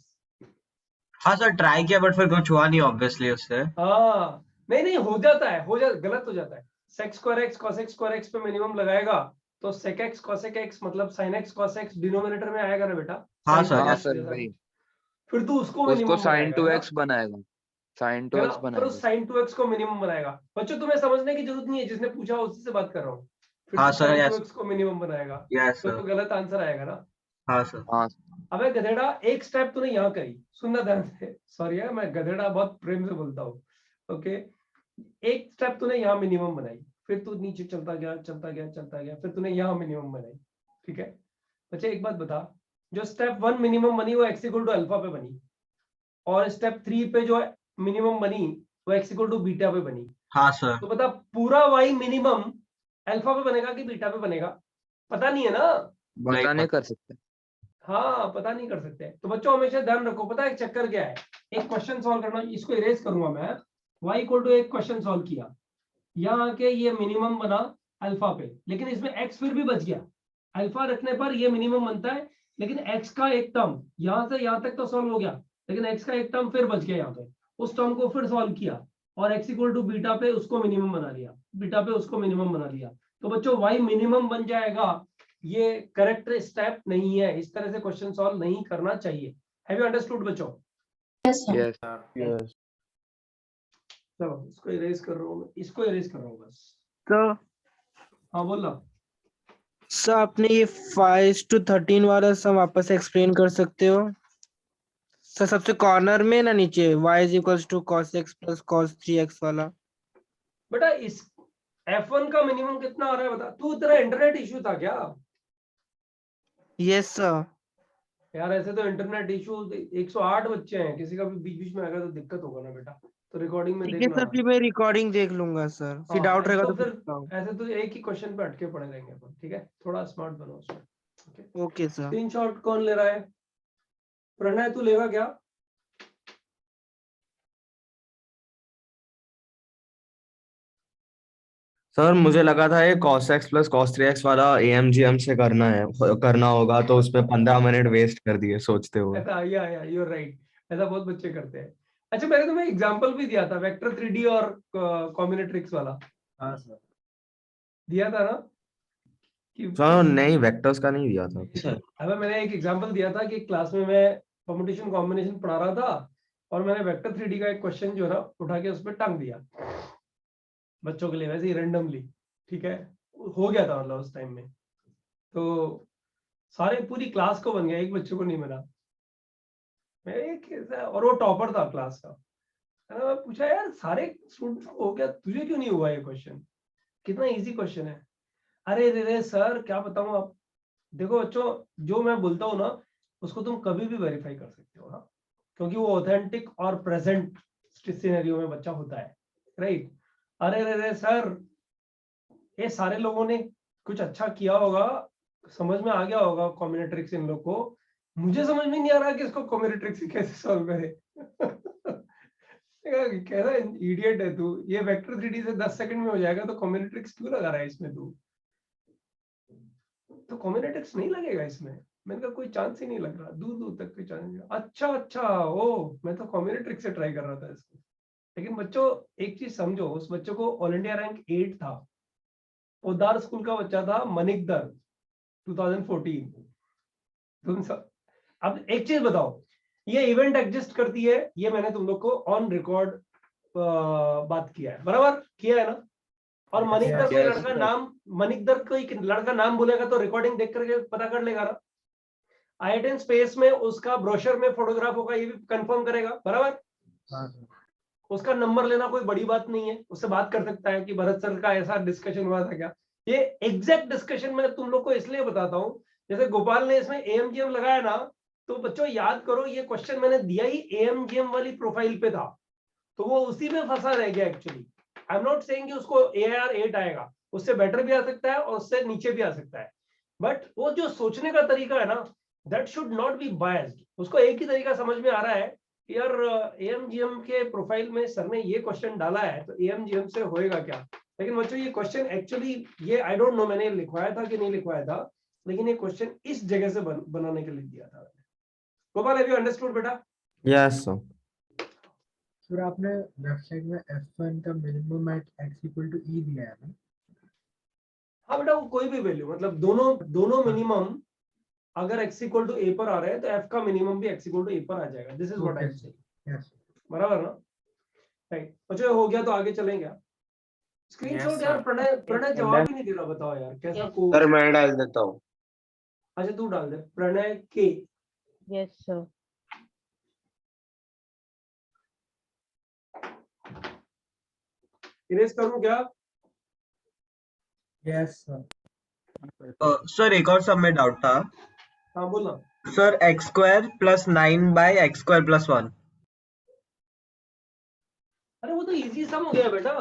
हाँ सर ट्राई किया बट फिर कुछ हुआ नहीं ऑब्वियसली उससे। हाँ नहीं हो जाता है, गलत हो जाता है। sec square x cos x square x पे मिनिमम लगाएगा तो sec x cos x मतलब sin x cos x denominator में आएगा ना बेटा। हाँ sin सर, to हाँ x सर जैसा वही। कुछ। फिर तू उसको उसको मिनिमम sin बनाएगा 2x बनाएगा, sin है ना? 2x फिर बनाएगा। उस sin 2x को मिनिमम बनाएगा। बच्चों तुम्हें समझने की जरूरत नहीं है, जिसने पूछा उसी से बात कर रहा हूँ। फिर हाँ तू सर, sin यस 2x को मिनिमम बनाएगा यस तो सर, गलत आंसर आएगा ना। हाँ सर। हाँ अबे गधेड़ा, एक स्टेप तूने यहाँ करी, सुनना ध्यान से। सॉरी है, मैं गधेड़ा बहुत प्रेम से बोलता हूँ। ओके, एक स्टेप तूने यहाँ मिनिमम बनाई, फिर तू नीचे चलता गया, फिर तूने यहाँ मिनिमम बनाई। ठीक है बच्चे, एक बात बता, जो स्टेप 1 मिनिमम बनी वो x इक्वल टू अल्फा पे बनी, और स्टेप 3 पे जो मिनिमम बनी वो x इक्वल टू बीटा पे बनी। हाँ सर। तो बता पूरा y मिनिमम अल्फा पे बनेगा कि बीटा पे बनेगा? पता नहीं है ना। पता नहीं कर सकते। हाँ पता नहीं कर सकते। तो बच्चों हमेशा ध्यान रखो, पता है चक्कर क्या है? एक क्वेश्चन सॉल्व करना, इसको इरेज करूंगा मैं। y इक्वल टू एक क्वेश्चन सॉल्व किया, यहाँ आके ये मिनिमम बना अल्फा पे, लेकिन इसमें x फिर भी बच गया। अल्फा रखने पर ये मिनिमम बनता है, लेकिन x का एक टर्म यहाँ से यहाँ तक तो सॉल्व हो गया, लेकिन x का एक टर्म फिर बच गया यहाँ पे। उस टर्म को फिर सॉल्व किया और x इक्वल टू बीटा पे उसको मिनिमम बना लिया, बीटा पे उसको मिनिमम बना लिया। तो बच्चों y मिनिमम बन जाएगा। ये करेक्ट स्टेप नहीं है, इस तरह से क्वेश्चन सॉल्व नहीं करना चाहिए। हैव यू अंडरस्टूड बच्चों? Yes, sir. Yes Yes. चलो इसको इरेज कर रहा हूँ, इसको इरेज कर रहा हूँ बस। तो हाँ बोल ना। सर आपने ये 5 to 13 वाला सम वापस एक्सप्लेन कर सकते हो सर? सबसे कॉर्नर में ना नीचे y इज equals to cos x plus cos 3x वाला। बेटा इस f1 का मिनिमम कितना आ रहा है बता तू? तेरा इंटरनेट इश्यू था क्या? Yes sir. यार ऐसे तो इंटरनेट इश्यू 108 बच्चे हैं, किसी का भी बीच बीच में आएगा तो दिक्कत होगा ना बेटा। तो रिकॉर्डिंग में ठीक है देखना। सर, फिर मैं रिकॉर्डिंग देख लूंगा सर, फिर हाँ, डाउट रहेगा तो फिर पूछता हूँ। ऐसे तो एक ही क्वेश्चन पे अटके पड़े रहेंगे अपन। ठीक है, थोड़ा स्मार्ट बनो उसमें। Okay, okay sir. स्क्रीनशॉट कौन ले रहा है? प्रणय तू लेगा क्या? सर मुझे लगा था ये cos x plus cos 3x वाला AMGM से करना होगा, तो उसपे 15 मिनट वेस्ट कर दिए सोचते हुए। ऐसा या यू आर राइट, ऐसा बहुत बच्चे करते हैं। अच्छा मैंने तुम्हें एग्जांपल भी दिया था वेक्टर 3D और कॉम्बिनेट्रिक्स वाला, हाँ सर. दिया था ना कि सर नहीं, वेक्टर्स का नहीं दिया था। Sir. अबे मैंने एक एग्जांपल दिया था कि क्लास में मैं परम्यूटेशन कॉम्बिनेशन पढ़ा रहा था और मैंने वेक्टर 3D का एक क्वेश्चन जो है ना उठा के उस पर टांग दिया बच्चों के लिए, वैसे ही रैंडमली। ठीक है, हो गया था मतलब उस टाइम में। तो सारे पूरी क्लास को बन गया, एक बच्चे को नहीं मिला। और वो टॉपर था क्लास का। मैं पूछा यार सारे स्टूडेंट्स को हो गया, तुझे क्यों नहीं हुआ ये क्वेश्चन, कितना इजी क्वेश्चन है। अरे रे सर क्या बताऊं आप। देखो बच्चों, जो मैं बोलता हूँ ना उसको तुम कभी भी वेरीफाई कर सकते हो ना, क्योंकि वो ऑथेंटिक और प्रेजेंट सिनेरियो में बच्चा होता है, राइट। अरे रे सर, ये सारे लोगों ने कुछ अच्छा किया होगा, समझ में आ गया होगा कॉम्बिनेट्रिक्स इन लोग को, मुझे समझ में नहीं आ रहा कि इसको कॉम्बिनेट्रिक्स कैसे सॉल्व करे। कह रहा है इडियट है तू, ये वेक्टर 3D से 10 सेकंड में हो जाएगा तो कॉम्बिनेट्रिक्स क्यों लगा रहा है इसमें तू। तो कॉम्बिनेट्रिक्स नहीं लगेगा इसमें, मैंने कहा कोई चांस ही नहीं लग रहा, दूर दूर तक कोई चांस नहीं। अच्छा ओ, मैं तो कॉम्बिनेट्रिक्स से ट्राई कर रहा था इसको। लेकिन बच्चों एक चीज समझो, उस बच्चे को ऑल इंडिया रैंक 8 था, पोदार स्कूल का बच्चा था, मनिकदर 2014। तुम सब अब एक चीज बताओ, ये इवेंट एग्जिस्ट करती है, ये मैंने तुम लोग को ऑन रिकॉर्ड बात किया है, बराबर किया है ना। और मनिकदर कोई लड़का नाम, मनिकदर कोई लड़का नाम बोलेगा तो रिकॉर्डिंग देख करके पता कर लेगा ना। IIT स्पेस में उसका ब्रोशर में फोटोग्राफ होगा, ये भी कंफर्म करेगा, बराबर। उसका नंबर लेना कोई बड़ी बात नहीं है, उससे बात कर सकता है कि भरत सर का ऐसा डिस्कशन हुआ था क्या। ये एग्जैक्ट डिस्कशन मैं तुम लोग को इसलिए बताता हूं, जैसे गोपाल ने इसमें AMGM लगाया ना, तो बच्चों याद करो ये क्वेश्चन मैंने दिया ही AMGM वाली प्रोफाइल पे था, तो वो उसी में फंसा रह गया actually. I am not saying कि उसको AR 8 आएगा, उससे बेटर भी आ सकता है और उससे नीचे भी आ सकता है, बट वो जो सोचने का तरीका है ना, that should not be biased. उसको एक ही तरीका समझ में आ रहा है कि यार AMGM के प्रोफाइल में सर ने ये क्वेश्चन डाला है तो AMGM से होएगा क्या। लेकिन बच्चों ये क्वेश्चन एक्चुअली, ये आई डोंट नो मैंने लिखवाया था कि नहीं लिखवाया था, लेकिन ये क्वेश्चन इस जगह से बनाने के लिए दिया था। गोपाल, हैव यू अंडरस्टूड बेटा? Yes sir. फिर आपने वेबसाइट में F1 का minimum at x equal to E दिया है ना? हाँ बेटा, वो कोई भी वैल्यू, मतलब दोनों मिनिमम अगर x इक्वल टू a पर आ रहे हैं तो f का मिनिमम भी x इक्वल टू a पर आ जाएगा। This is what I am saying, yes बराबर ना, राइट। अच्छा हो गया तो आगे चलेंगे। स्क्रीनशॉट Yes, यार, sir. प्रणय जवाब ही नहीं दे रहा, बताओ यार कैसा को। सर मैं डाल देता हूँ। अच्छा तू डाल दे, प्रणय के। Yes, sir. इरेज करूं क्या? Yes sir. सर एक और सब में डाउट था हाँ बोलना। Sir, x² + 9 by x² + 1। अरे वो तो इजी सम हो गया बेटा।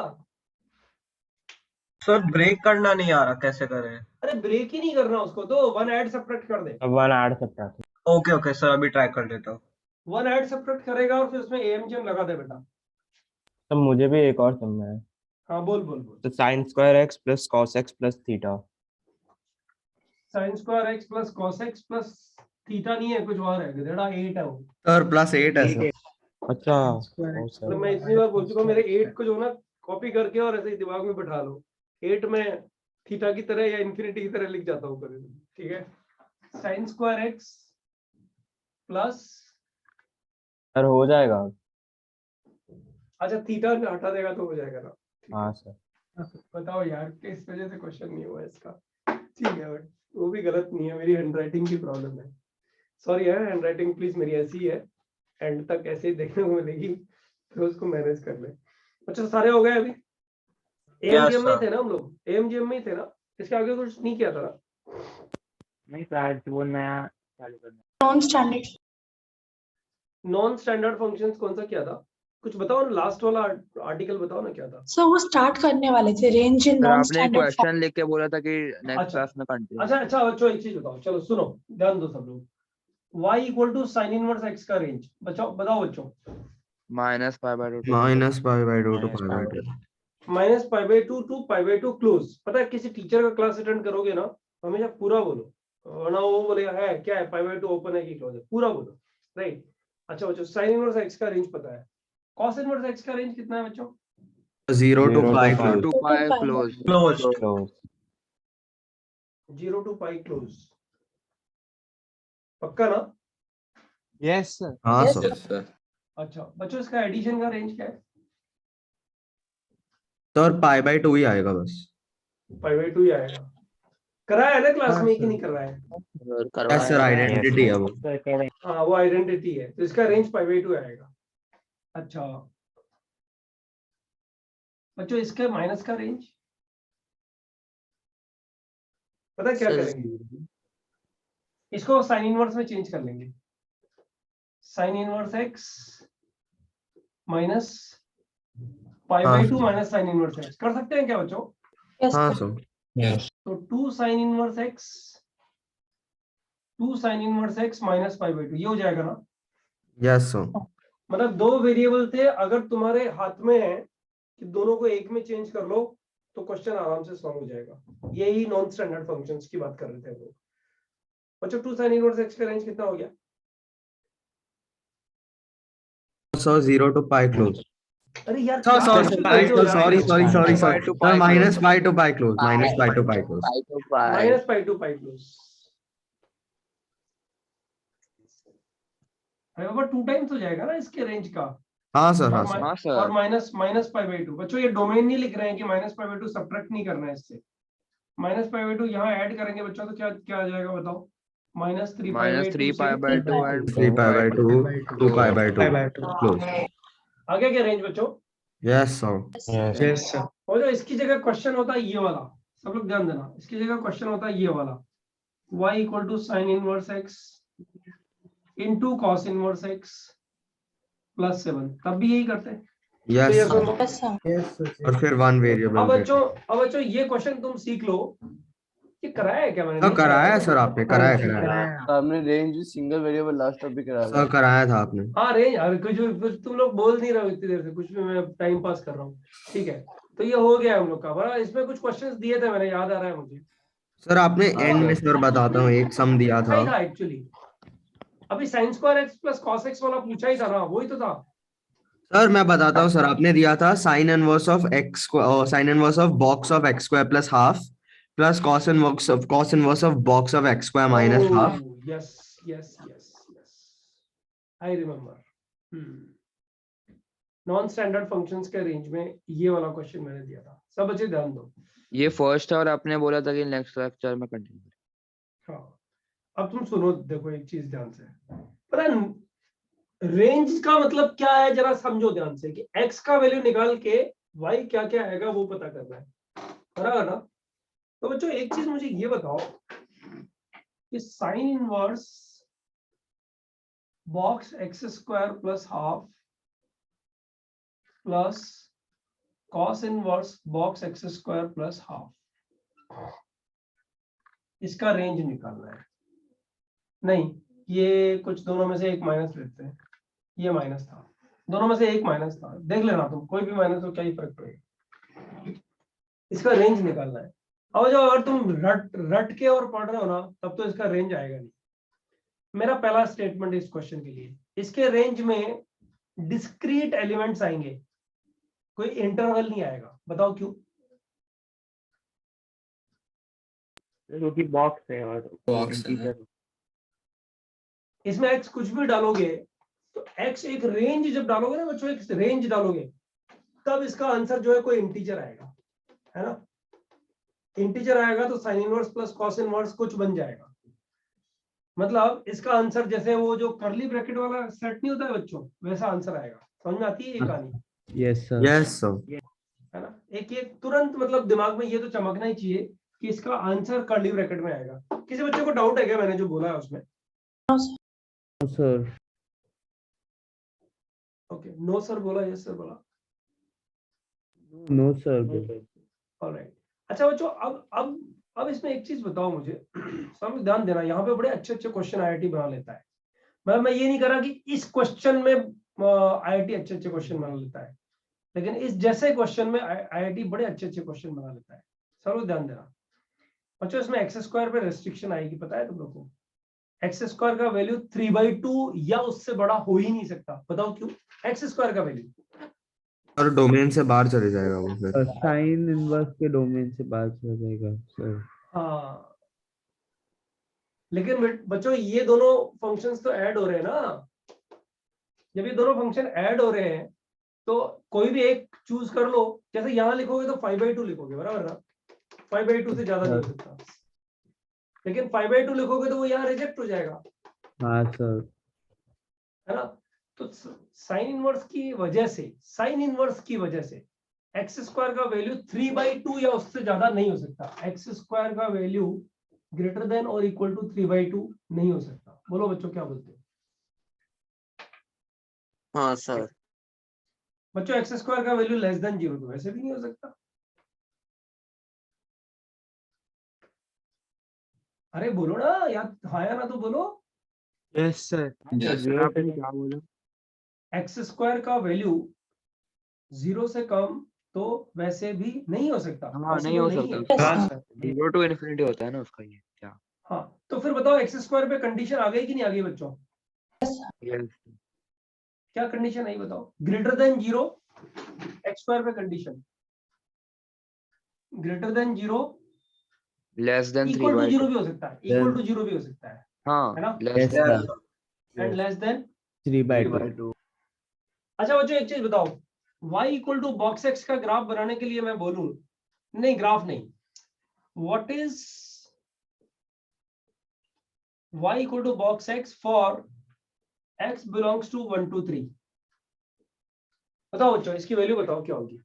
सर ब्रेक करना नहीं आ रहा, कैसे करें? अरे ब्रेक ही नहीं करना उसको, तो 1 ऐड सब्ट्रैक्ट कर दे। 1 ऐड सकता है। ओके सर, अभी ट्राई कर लेता हूँ। 1 ऐड सब्ट्रैक्ट करेगा और फिर उसमें AMGM लगा दे बेटा। तो मुझे भी एक और समझना है। हाँ बोल। तो sin square x plus cos x plus theta. sin square x plus cos x plus theta नहीं है, कुछ और है गधेड़ा, 8 है वो। सर +8 है सर। अच्छा मतलब मैं इतनी बार बोल चुका हूँ, मेरे 8 को जो ना कॉपी करके और ऐसे ही दिमाग में बैठा लो। 8 में थीटा की तरह या इन्फिनिटी की तरह लिख जाता हूँ कभी, ठीक है। sin square x plus, sir हो जाएगा। अच्छा थीटा हटा देगा तो हो जाएगा ना। हाँ सर। बताओ यार किस वजह से क्वेश्चन नहीं हुआ इसका। ठीक है बट वो भी गलत नहीं है, मेरी हैंडराइटिंग की प्रॉब्लम है, सॉरी है। हैंडराइटिंग प्लीज मेरी ऐसी ही है, एंड तक ऐसे ही देखने को मिलेगी, तो उसको मैनेज कर ले। अच्छा सारे हो गए अभी? AMGM में ही थे ना हम लोग, AMGM में ही थे ना, इसके आगे कुछ नहीं किया था ना? नहीं सर, वो नया चालू करना। Non-standard. नॉन स्टैंडर्ड फंक्शंस कौन सा किया था, कुछ बताओ ना, लास्ट वाला आर्टिकल बताओ ना क्या था। So वो start करने वाले थे range in सर आपने non-standard form. क्वेश्चन लिख के बोला था कि नेक्स्ट अच्छा। क्लास में कंटिन्यू। अच्छा बच्चों एक चीज बताओ, चलो सुनो, ध्यान दो सब लोग। y equal to sine inverse x का रेंज बताओ बच्चों। -π/2 -π/2 to π/2। -π/2 to π/2 close. पता है किसी टीचर का क्लास अटेंड करोगे ना, हमेशा पूरा बोलो, वरना वो बोलेगा है क्या है, π/2 ओपन है कि क्लोज है, पूरा बोलो, राइट। अच्छा बच्चों, साइन इनवर्स x का रेंज पता है, कॉस इनवर्स x का रेंज कितना है बच्चों? 0 to π 0 to π close. Close. 0 to π close, पक्का ना? Yes sir. हाँ Yes, सर। sir. अच्छा बच्चों, इसका एडिशन का रेंज क्या है? सर π/2 ही आएगा बस। π/2 ही आएगा। कराया है ना क्लास हाँ, में कि सर। नहीं करवाया है? यस सर, आइडेंटिटी है वो। हाँ वो आइडेंटिटी है, तो इसका रेंज 5/2 आएगा। अच्छा बच्चों इसके माइनस का रेंज पता क्या करेंगे, इसको साइन इनवर्स में चेंज कर लेंगे। साइन इनवर्स x माइनस पाई/2 माइनस साइन इनवर्स x कर सकते हैं क्या बच्चों? Yes, हाँ sir. सर। तो 2 साइन इनवर्स x माइनस पाई/2 ये हो जाएगा ना। Yes sir. मतलब दो वेरिएबल थे, अगर तुम्हारे हाथ में है कि दोनों को एक में चेंज कर लो तो क्वेश्चन आराम से सॉल्व हो जाएगा। यही नॉन स्टैंडर्ड फंक्शंस की बात कर रहे थे हम लोग। बच्चों 2 साइन इनवर्स x का रेंज कितना हो गया? Sir 0 to pi close। अरे यार सर क्या सॉरी question करते हो यार? Sorry pi to pi sir, minus close। Pi to pi close, minus pi to pi close. Pi to pi। Minus पाई/2 क्लोज। अरे बाबा 2 टाइम्स हो जाएगा ना इसके रेंज का। हाँ सर, हाँ और सर। हाँ सर। और माइनस पाई/2। बच्चों ये डोमेन नहीं लिख रहे हैं कि माइनस पाई/2 सब्ट्रैक्ट नहीं करना है इससे। माइनस पाई/2 यहाँ ऐड करेंगे बच्चों तो क्या क्या आ जाएगा बताओ? minus 3 -3 pi by 2 and 3 pi by 2, 2 pi by 2 2 close। आगे क्या रेंज बच्चों? Yes sir. Yes sir. और जो इसकी जगह क्वेश्चन होता है ये वाला, सब लोग ध्यान देना, इसकी जगह क्वेश्चन होता है ये वाला, y = sin inverse x into cos inverse x + 7। तब भी यही करते हैं। Yes Clear sir. दोनों? Yes, sir. Yes, sir. और फिर वन वेरिएबल। अब बच्चों ये क्वेश्चन तुम सीख लो। ये कराया है क्या मैंने? सर नहीं कराया है सर, आपने कराया हाँ, कराया। हमने range single variable last topic करा सर कराया था आपने। हाँ रेंज, अरे कुछ तुम लोग बोल नहीं रहे हो इतनी देर से, कुछ भी मैं टाइम पास कर रहा हूँ। ठीक है तो ये हो गया हम लोग का बड़ा। इसमें कुछ क्वेश्चंस दिए थे मैंने, याद आ रहा है मुझे। सर आपने एंड में सर बताता हूँ, एक सम दिया था। पूछा ही था एक्चुअली, अभी sin square x + cos x वाला पूछा ही था ना, वही तो था। सर मैं बताता हूँ सर, आपने दिया था sine inverse of x, sine inverse of box of x square plus half plus cos inverse of box of x square minus half. Yes I remember. Non standard functions के रेंज में ये वाला क्वेश्चन मैंने दिया था। सब बच्चे ध्यान दो। ये फर्स्ट है और आपने बोला था कि नेक्स्ट लेक्चर में कंटिन्यू। हाँ अब तुम सुनो, देखो एक चीज ध्यान से, पता है रेंज का मतलब क्या है जरा समझो ध्यान से, कि x का वैल्यू निकाल के y क्या क्या आएगा वो पता करना है, बराबर ना? तो बच्चों एक चीज मुझे ये बताओ कि sign inverse box x square plus half plus cos inverse box x square plus half, इसका रेंज निकालना है। नहीं, ये कुछ दोनों में से एक माइनस लेते हैं। ये माइनस था, दोनों में से एक माइनस था, देख लेना तुम, कोई भी माइनस हो क्या ही फर्क पड़ेगा। इसका रेंज निकालना है। अब जो अगर तुम रट के और पढ़ रहे हो ना, तब तो इसका रेंज आएगा नहीं। मेरा पहला स्टेटमेंट इस क्वेश्चन के लिए, इसके रेंज में डिस्क्रीट एलिमेंट्स आएंगे, कोई इंटरवल नहीं आएगा। बताओ क्यों? क्योंकि बॉक्स है और बॉक्स है। इसमें x कुछ भी डालोगे तो x एक रेंज जब डालोगे ना बच्चों, एक रेंज डालोगे तब इसका आंसर जो है कोई इंटीजर आएगा, है ना? इंटीजर आएगा तो sine inverse plus cos inverse कुछ बन जाएगा। मतलब इसका आंसर जैसे वो जो कर्ली ब्रैकेट वाला सेट नहीं होता है बच्चों, वैसा आंसर आएगा। समझ में आती है ये कहानी? Yes sir. है ना? एक ये तुरंत मतलब दिमाग में ये तो चमकना ही चाहिए कि इसका आंसर कर्ली ब्रैकेट में आएगा। किसी बच्चे को डाउट है क्या मैंने जो बोला है उसमें? सर ओके, नो सर बोला, यस सर बोला। No sir. ऑलराइट। अच्छा बच्चों, अब इसमें एक चीज बताओ मुझे, सब ध्यान देना, यहाँ पे बड़े अच्छे अच्छे क्वेश्चन आईआईटी बना लेता है। मैं ये नहीं कर रहा कि इस क्वेश्चन में आईआईटी अच्छे अच्छे क्वेश्चन बना लेता है, लेकिन इस जैसे क्वेश्चन में आईआईटी बड़े अच्छे अच्छे क्वेश्चन बना लेता है। सब लोग ध्यान देना बच्चों, इसमें एक्स स्क्वायर पे रेस्ट्रिक्शन आएगी, पता है तुम लोग को? एक्स स्क्वायर का वैल्यू 3/2 या उससे बड़ा हो ही नहीं सकता। बताओ क्यों? एक्स स्क्वायर का वैल्यू और डोमेन से बाहर चले जाएगा वो फिर। साइन इनवर्स के डोमेन से बाहर चला जाएगा सर। हाँ, लेकिन बच्चों ये दोनों फंक्शंस तो ऐड हो रहे हैं ना। जब ये दोनों फंक्शन ऐड हो रहे हैं तो कोई भी एक चूज कर लो। जैसे यहाँ लिखोगे तो 5/2 लिखोगे, बराबर ना? 5/2 से ज्यादा नहीं हो सकता। लेकिन 5/2 लिखोगे तो वो यहाँ रिजेक्ट हो जाएगा, हाँ सर। है ना। तो साइन इनवर्स की वजह से एक्स स्क्वायर का वैल्यू 3/2 या उससे ज्यादा नहीं हो सकता। एक्स स्क्वायर का वैल्यू ग्रेटर देन और इक्वल टू 3/2 नहीं हो सकता। बोलो बच्चों क्या बोलते हो? हाँ सर। बच्चों एक्स स्क्वायर का वैल्यू लेस देन 0 तो वैसे भी नहीं हो सकता। अरे बोलो ना यार, हाँ या ना तो बोलो। Yes sir. आपने क्या बोला? एक्स स्क्वायर का वैल्यू 0 से कम तो वैसे भी नहीं हो सकता। हाँ नहीं Possible हो नहीं है। सकता, 0 to infinity होता है ना उसका ये क्या? हाँ तो फिर बताओ एक्स स्क्वायर पे कंडीशन आ गई कि नहीं आ गई बच्चों? Yes. क्या कंडीशन आई बताओ? ग्रेटर देन 0 एक्स स्क्वायर पे condition, greater than 0 Less than equal to 3/2. 0 भी हो सकता है, इक्वल टू 0 भी हो सकता है हाँ ना? less yes than sir. And less than 3/2। अच्छा बच्चों एक चीज बताओ, y equal to box x का ग्राफ बनाने के लिए मैं बोलूं, नहीं ग्राफ नहीं, what is y equal to box x for x belongs to 1 2 3? बताओ बच्चों इसकी वैल्यू बताओ क्या होगी?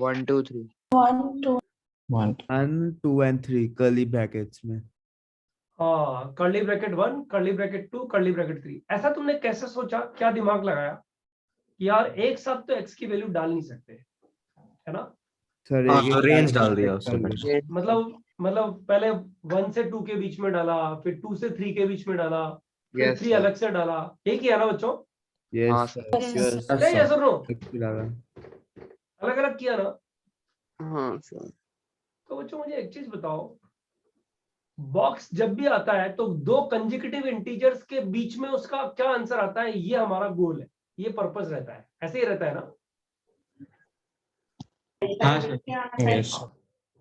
1 2 3. 1 2 1 2 and 3 कर्ली ब्रैकेट्स में। हाँ curly bracket 1 curly bracket 2 curly bracket 3। ऐसा तुमने कैसे सोचा, क्या दिमाग लगाया कि यार एक साथ तो x की वैल्यू डाल नहीं सकते, है ना? सर हाँ, एक तो रेंज डाल दिया उसने। मतलब पहले 1 से 2 के बीच में डाला, फिर 2 से 3 के बीच में डाला, फिर Yes, 3 sir. अलग से डाला, यही किया ना बच्चों? हाँ यस सर. यस नहीं yes or no? सर। अलग अलग किया ना? हाँ सर। तो बच्चों मुझे एक चीज बताओ, बॉक्स जब भी आता है तो दो कंजिक्यूटिव इंटीजर्स के बीच में उसका क्या आंसर आता है, ये हमारा गोल है, ये पर्पस रहता है, ऐसे ही रहता है ना?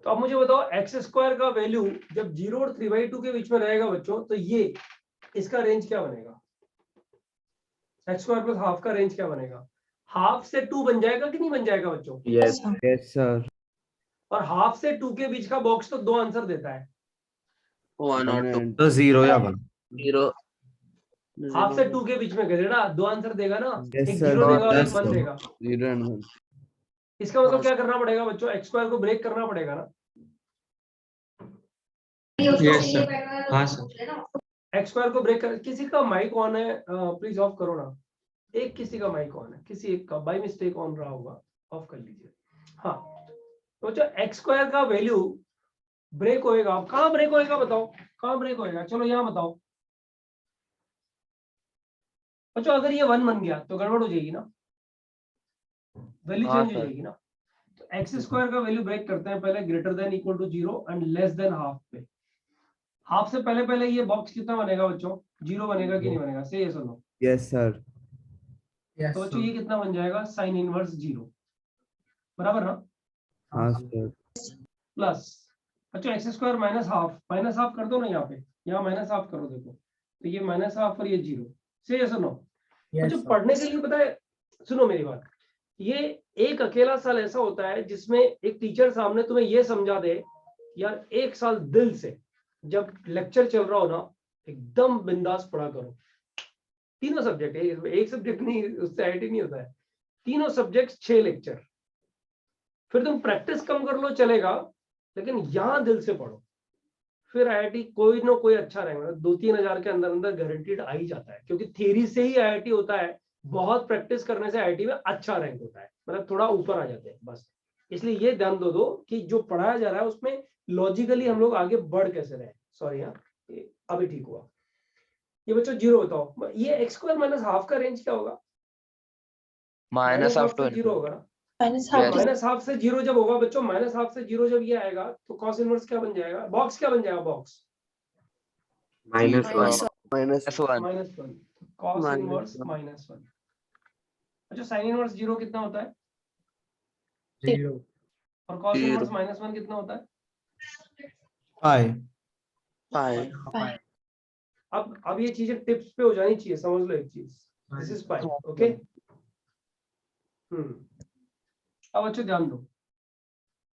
तो अब मुझे बताओ एक्स स्क्वायर का वैल्यू जब 0 और 3/2 के बीच में रहेगा बच्चों, तो ये इसका रेंज क्या बनेगा? एक्स स्क्वायर प्लस हाफ का रेंज क्या बनेगा? हाफ से 2 बन जाएगा कि नहीं बन जाएगा बच्चों? Yes sir. और हाफ से 2 के बीच का बॉक्स तो दो आंसर देता है, 1 और 2 तो 0 या 1। 0। हाफ से 2 के बीच में गधेड़ा दो आंसर देगा ना, Yes, एक sir. 0 देगा और एक Yes, 1 sir. देगा। 0 and 1। इसका मतलब क्या करना पड़ेगा बच्चों? एक्स स्क्वायर को ब्रेक करना पड़ेगा ना? Yes sir. हाँ सर। एक्स स्क्वायर को ब्रेक कर, किसी का माइक ऑन है प्लीज ऑफ करो ना, एक किसी का माइक ऑन है, किसी एक का बाय मिस्टेक ऑन रहा होगा, ऑफ कर लीजिए। हाँ तो जो एक्स स्क्वायर का वैल्यू ब्रेक होएगा, कहां ब्रेक होएगा बताओ, कहां ब्रेक होएगा? चलो यहां बताओ बच्चों। अगर ये 1 बन गया तो गड़बड़ हो जाएगी ना, वैल्यू हाँ चेंज हो सर. जाएगी ना। तो एक्स स्क्वायर का वैल्यू ब्रेक करते हैं पहले greater than equal to 0 and less than half पे। हाफ से पहले पहले ये बॉक्स कितना बनेगा बच्चों? 0 बनेगा कि नहीं बनेगा? से यस और नो? Yes sir. तो बच्चों ये कितना बन जाएगा? साइन इनवर्स 0, बराबर ना? हाँ सर। प्लस बच्चों एक्स स्क्वायर माइनस हाफ कर दो ना, यहाँ पे यहाँ माइनस हाफ करो, देखो तो ये माइनस हाफ और ये 0। से यस और नो? बच्चों पढ़ने के लिए पता है, सुनो मेरी बात, ये एक अकेला साल ऐसा होता है जिसमें एक टीचर सामने तुम्हें ये समझा दे यार, एक साल दिल से जब लेक्चर चल रहा हो ना एकदम बिंदास पढ़ा करो। तीनों सब्जेक्ट है, एक सब्जेक्ट नहीं, उससे आईटी नहीं होता है। तीनों सब्जेक्ट 6 लेक्चर, फिर तुम प्रैक्टिस कम कर लो चलेगा, लेकिन यहां दिल से पढ़ो, फिर आईआईटी कोई ना कोई अच्छा रहेगा। 2-3 हजार के अंदर अंदर गारंटीड आ ही जाता है, क्योंकि थ्योरी से ही आईआईटी होता है, बहुत प्रैक्टिस करने से आईआईटी में अच्छा रैंक होता है, मतलब थोड़ा ऊपर आ जाते हैं बस। इसलिए ये ध्यान दो कि जो पढ़ाया जा रहा है उसमें लॉजिकली हम लोग आगे बढ़ कैसे रहे। सॉरी हाँ, अभी ठीक हुआ। ये बच्चों 0 बताओ, ये एक्स स्क्वायर माइनस हाफ का रेंज क्या होगा? माइनस हाफ से 0 होगा ना? माइनस हाफ से 0 जब होगा बच्चों, माइनस हाफ से 0 जब ये आएगा तो कॉस इनवर्स क्या बन जाएगा? बॉक्स क्या बन जाएगा? Box -1 -1 cos inverse -1। अच्छा साइन इनवर्स 0 कितना होता है? 0 और कॉस इनवर्स -1 कितना होता है? पाई। अब ये चीजें टिप्स पे हो जानी चाहिए, समझ लो एक चीज, दिस इज पाई, ओके। अब अच्छा ध्यान दो,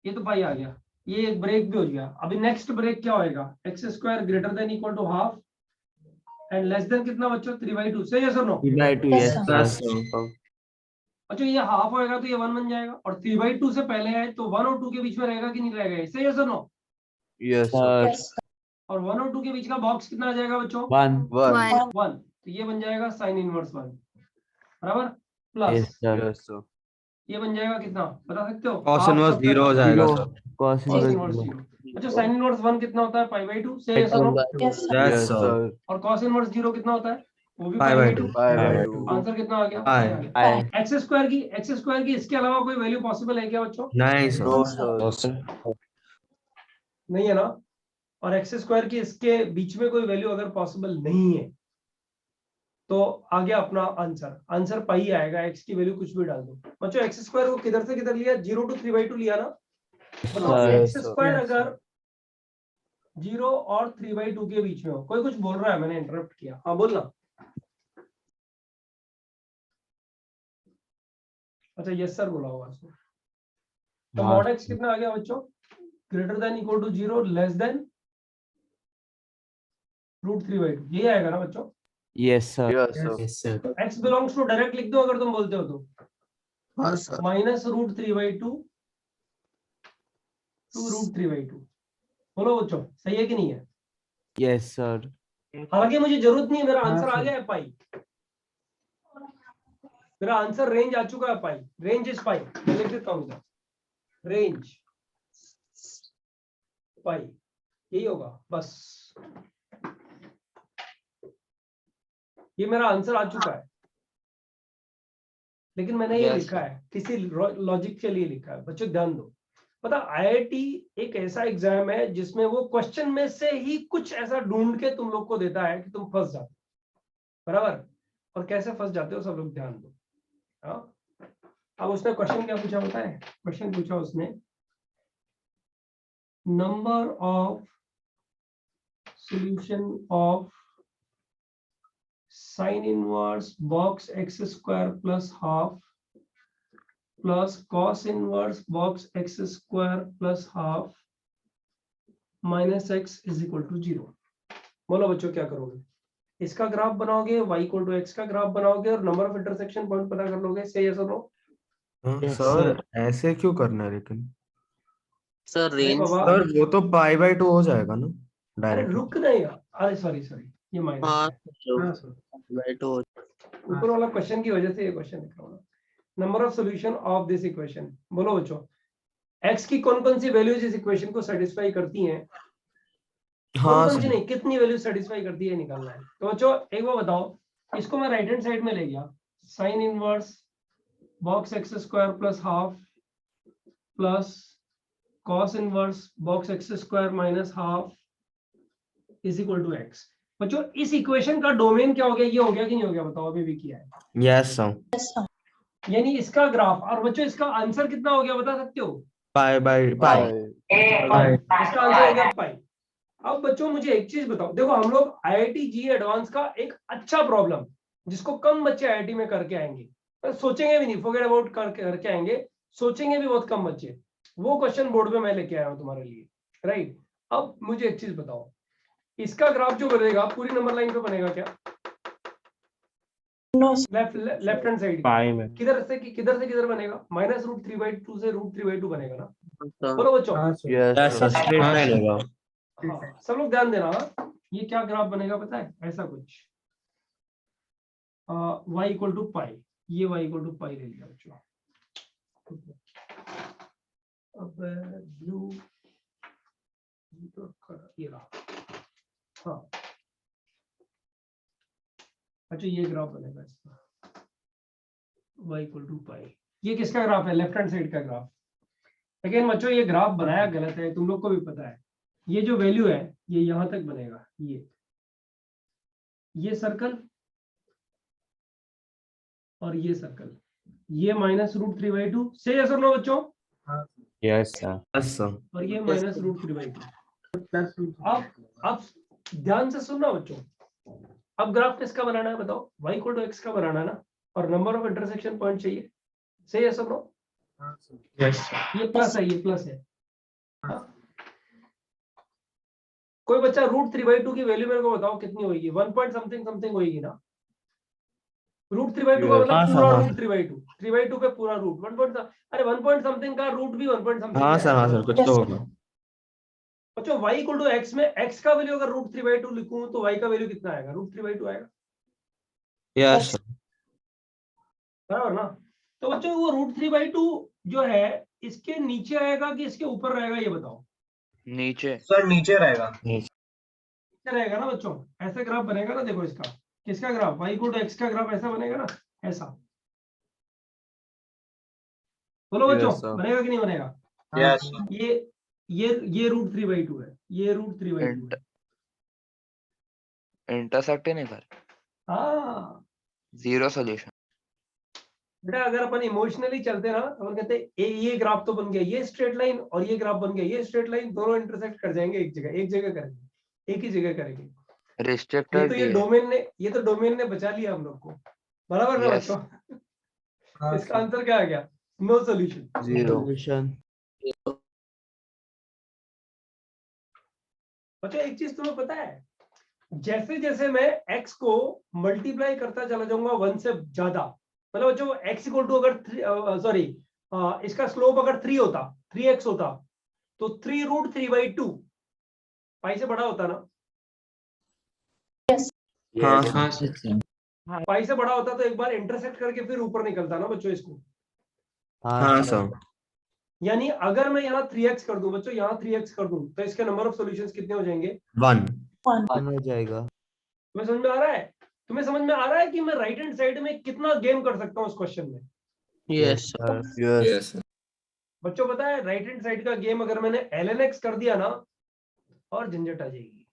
ये तो पाई आ गया, ये एक ब्रेक भी हो गया। अभी नेक्स्ट ब्रेक क्या होएगा, x square greater than equal to half and less than कितना बच्चों 3/2 से यस और no. 3/2 Yes, yes sir. sir. अच्छा ये हाफ होएगा तो ये 1 बन जाएगा और 3/2 से पहले है तो 1 और 2 के बीच में रहेगा कि नहीं रहेगा, से यस और no. Yes sir. Yes, sir. और 1 और 2 के बीच का बॉक्स कितना आ जाएगा बच्चों, 1 1। तो ये बन जाएगा साइन इनवर्स 1 बराबर yes प्लस sir. ये बन जाएगा कितना बता सकते हो, cos half इनवर्स का 0 हो जाएगा Zero. Sir. Cos cos inverse inverse 0. 0। अच्छा साइन इनवर्स 1 कितना होता है π/2 से यस और no. Yes, sir. Yes Yes sir. sir. और cos इनवर्स 0 कितना होता है, वो भी π/2 π/2। आंसर कितना आ गया, Pi. ये आ गया। I. एक्स स्क्वायर की इसके अलावा कोई वैल्यू पॉसिबल है क्या बच्चों, नहीं सर। No sir. नहीं है ना। और एक्स स्क्वायर की इसके बीच में कोई वैल्यू अगर पॉसिबल नहीं है तो आ गया अपना आंसर, आंसर पाई आएगा, एक्स की वैल्यू कुछ भी डाल दो बच्चों। एक्स स्क्वायर को किधर से किधर लिया, 0 to 3/2 लिया ना। बताओ Yes, x sir. Square Yes, अगर 0 और 3/2 के बीच में हो, कोई कुछ बोल रहा है, मैंने इंटरप्ट किया, हाँ बोलना। अच्छा यस सर बोला होगा उसने। तो हाँ, मॉड एक्स कितना आ गया बच्चों, greater than equal to 0 less than √3/2, यही आएगा ना बच्चों। Yes sir. Yes, sir. X belongs to direct लिख दो अगर तुम बोलते हो तो, हाँ सर। Minus √3/2 to √3/2। बोलो बच्चों सही है कि नहीं है। Yes sir. हालांकि मुझे जरूरत नहीं है, मेरा हाँ, आंसर आ सर। गया है पाई, मेरा आंसर रेंज आ चुका है पाई, रेंज इज पाई। मैं लिख देता हूँ इधर, रेंज पाई, यही होगा बस। ये मेरा आंसर आ चुका है, लेकिन मैंने ये Yes, लिखा है किसी लॉजिक के लिए लिखा है बच्चों, ध्यान दो। पता आईआईटी एक ऐसा एग्जाम है जिसमें वो क्वेश्चन में से ही कुछ ऐसा ढूंढ के तुम लोग को देता है कि तुम फंस जाते हो, बराबर। और कैसे फंस जाते हो सब लोग ध्यान दो। हाँ अब उसने क्वेश्चन क्या पूछा होता है, क्वेश्चन पूछा उसने number of solution of sine inverse box x square plus half plus cos inverse box x square plus half minus x is equal to 0। बोलो बच्चों क्या करोगे, इसका ग्राफ बनाओगे, y इक्वल टू एक्स का ग्राफ बनाओगे और नंबर ऑफ इंटरसेक्शन पॉइंट पता कर लोगे, सही है सर नो। सर ऐसे क्यों करना है लेकिन सर अरे रेंज बाबा, सर, वो तो π/2 हो जाएगा ना अरे डायरेक्ट। रुक नहीं, अरे सॉरी ये माइनस हाँ है। हाँ, sir. ऊपर वाला क्वेश्चन की वजह से ये क्वेश्चन लिखा हुआ। Number of solution of this equation, बोलो बच्चों x की कौन कौन सी वैल्यूज इस इक्वेशन को सेटिस्फाई करती हैं, हाँ कौन कौन सी सर। नहीं, कितनी वैल्यू सेटिस्फाई करती है निकालना है। तो बच्चों एक बार बताओ, इसको मैं राइट हैंड साइड में ले गया, sine inverse box x square plus half plus cos inverse box x square minus half is equal to x. बच्चों इस इक्वेशन का डोमेन क्या हो गया, ये हो गया कि नहीं हो गया बताओ, अभी भी किया है। Yes sir. Yes, sir. यानी इसका ग्राफ, और बच्चों इसका आंसर कितना हो गया बता सकते हो, π/π। इसका आंसर हो गया पाई। अब बच्चों मुझे एक चीज बताओ, देखो हम लोग आईआईटी जी एडवांस का एक अच्छा प्रॉब्लम जिसको कम बच्चे आईआईटी में करके आएंगे, सोचेंगे भी नहीं, फॉरगेट अबाउट करके आएंगे, सोचेंगे भी बहुत कम बच्चे, वो क्वेश्चन बोर्ड पे मैं लेके आया हूं तुम्हारे लिए, राइट। अब मुझे एक चीज बताओ, इसका ग्राफ जो बनेगा पूरी नंबर लाइन पे बनेगा क्या, No, sir. Left hand side pi में किधर से किधर बनेगा, माइनस √3/2 से √3/2 बनेगा ना। बोलो बच्चों हाँ, sir. yes sir. Straight line होगा। हाँ सब लोग ध्यान देना, ये क्या ग्राफ बनेगा पता है, ऐसा कुछ y इक्वल टू पाई, ये y इक्वल टू पाई ले लिया बच्चों। अब ब्लू ये रहा, हाँ अच्छा ये ग्राफ बनेगा इसका y इक्वल टू पाई। ये किसका ग्राफ है, लेफ्ट हैंड साइड का ग्राफ। लेकिन बच्चों ये ग्राफ बनाया गलत है, तुम लोग को भी पता है। ये जो वैल्यू है ये यहां तक बनेगा, ये सर्कल और ये सर्कल, ये माइनस √3/2 से यस और नो बच्चों, yes sir. Yes sir. और ये माइनस √3/2। Plus अब ध्यान से सुनना बच्चों, अब ग्राफ किसका बनाना है बताओ, y इक्वल टू x का बनाना है ना, और नंबर ऑफ इंटरसेक्शन पॉइंट चाहिए, सही है सब नो। हाँ, sir. ये प्लस है, ये प्लस है। हाँ? कोई बच्चा √3/2 की वैल्यू मेरे को बताओ कितनी होगी? 1 पॉइंट समथिंग समथिंग होगी ना? √3/2 का मतलब हाँ सर, पूरा हाँ √3/2, 3/2 पे पूरा रूट 1 पॉइंट, अरे 1 पॉइंट समथिंग का रूट भी 1 पॉइंट समथिंग हाँ है। सर, हाँ सर, कुछ तो होगा। बच्चों y = x में x का वैल्यू अगर √3/2 लिखूं तो y का वैल्यू कितना आएगा? √3/2 आएगा, यस सर। बराबर ना? तो बच्चों वो √3/2 जो है इसके नीचे आएगा कि इसके ऊपर रहेगा, ये बताओ। नीचे। सर नीचे रहेगा। नीचे रहेगा ना बच्चों? ऐसे ग्राफ बनेगा ना, देखो इसका, किसका ग्राफ? y = x का ग्राफ ऐसा बनेगा ना, ऐसा। बोलो बच्चों, Yes, sir. बनेगा कि नहीं बनेगा? यस ये √3/2 है, ये √3/2 है। इंटरसेक्ट ही नहीं कर, हाँ जीरो सोल्यूशन। बेटा, अगर अपन इमोशनली चलते ना तो अपन कहते ये ग्राफ तो बन गया, ये स्ट्रेट लाइन और ये ग्राफ बन गया, ये स्ट्रेट लाइन, दोनों इंटरसेक्ट कर जाएंगे एक जगह करेंगे, एक ही जगह करेंगे। ये रिस्ट्रिक्टेड तो ये डोमेन ने बचा लिया हम लोग को, बराबर ना Yes. बच्चों? इसका आंसर क्या आ गया? No solution. जीरो। बच्चों एक चीज तुम्हें पता है, जैसे जैसे मैं x को मल्टीप्लाई करता चला जाऊंगा 1 से ज्यादा, मतलब बच्चों x = अगर सॉरी इसका स्लोप अगर 3 होता, 3x होता, तो 3√3/2 पाई से बड़ा होता ना? हाँ पाई से बड़ा होता तो एक बार इंटरसेक्ट करके फिर ऊपर निकलता ना बच्चों इसको। हाँ सर। यानी अगर मैं यहाँ 3x कर दूं बच्चों, यहाँ 3x कर दूं, तो इसके नंबर ऑफ सॉल्यूशंस कितने हो जाएंगे? 1 हो जाएगा। तुम्हें समझ में आ रहा है? तुम्हें समझ में आ रहा है कि मैं राइट हैंड साइड में कितना गेम कर सकता हूँ इस क्वेश्चन में? यस यस बच्चों पता है, राइट हैंड साइड का गेम अगर मैंने ln x कर दिया ना, और झंझट आ जाएगी।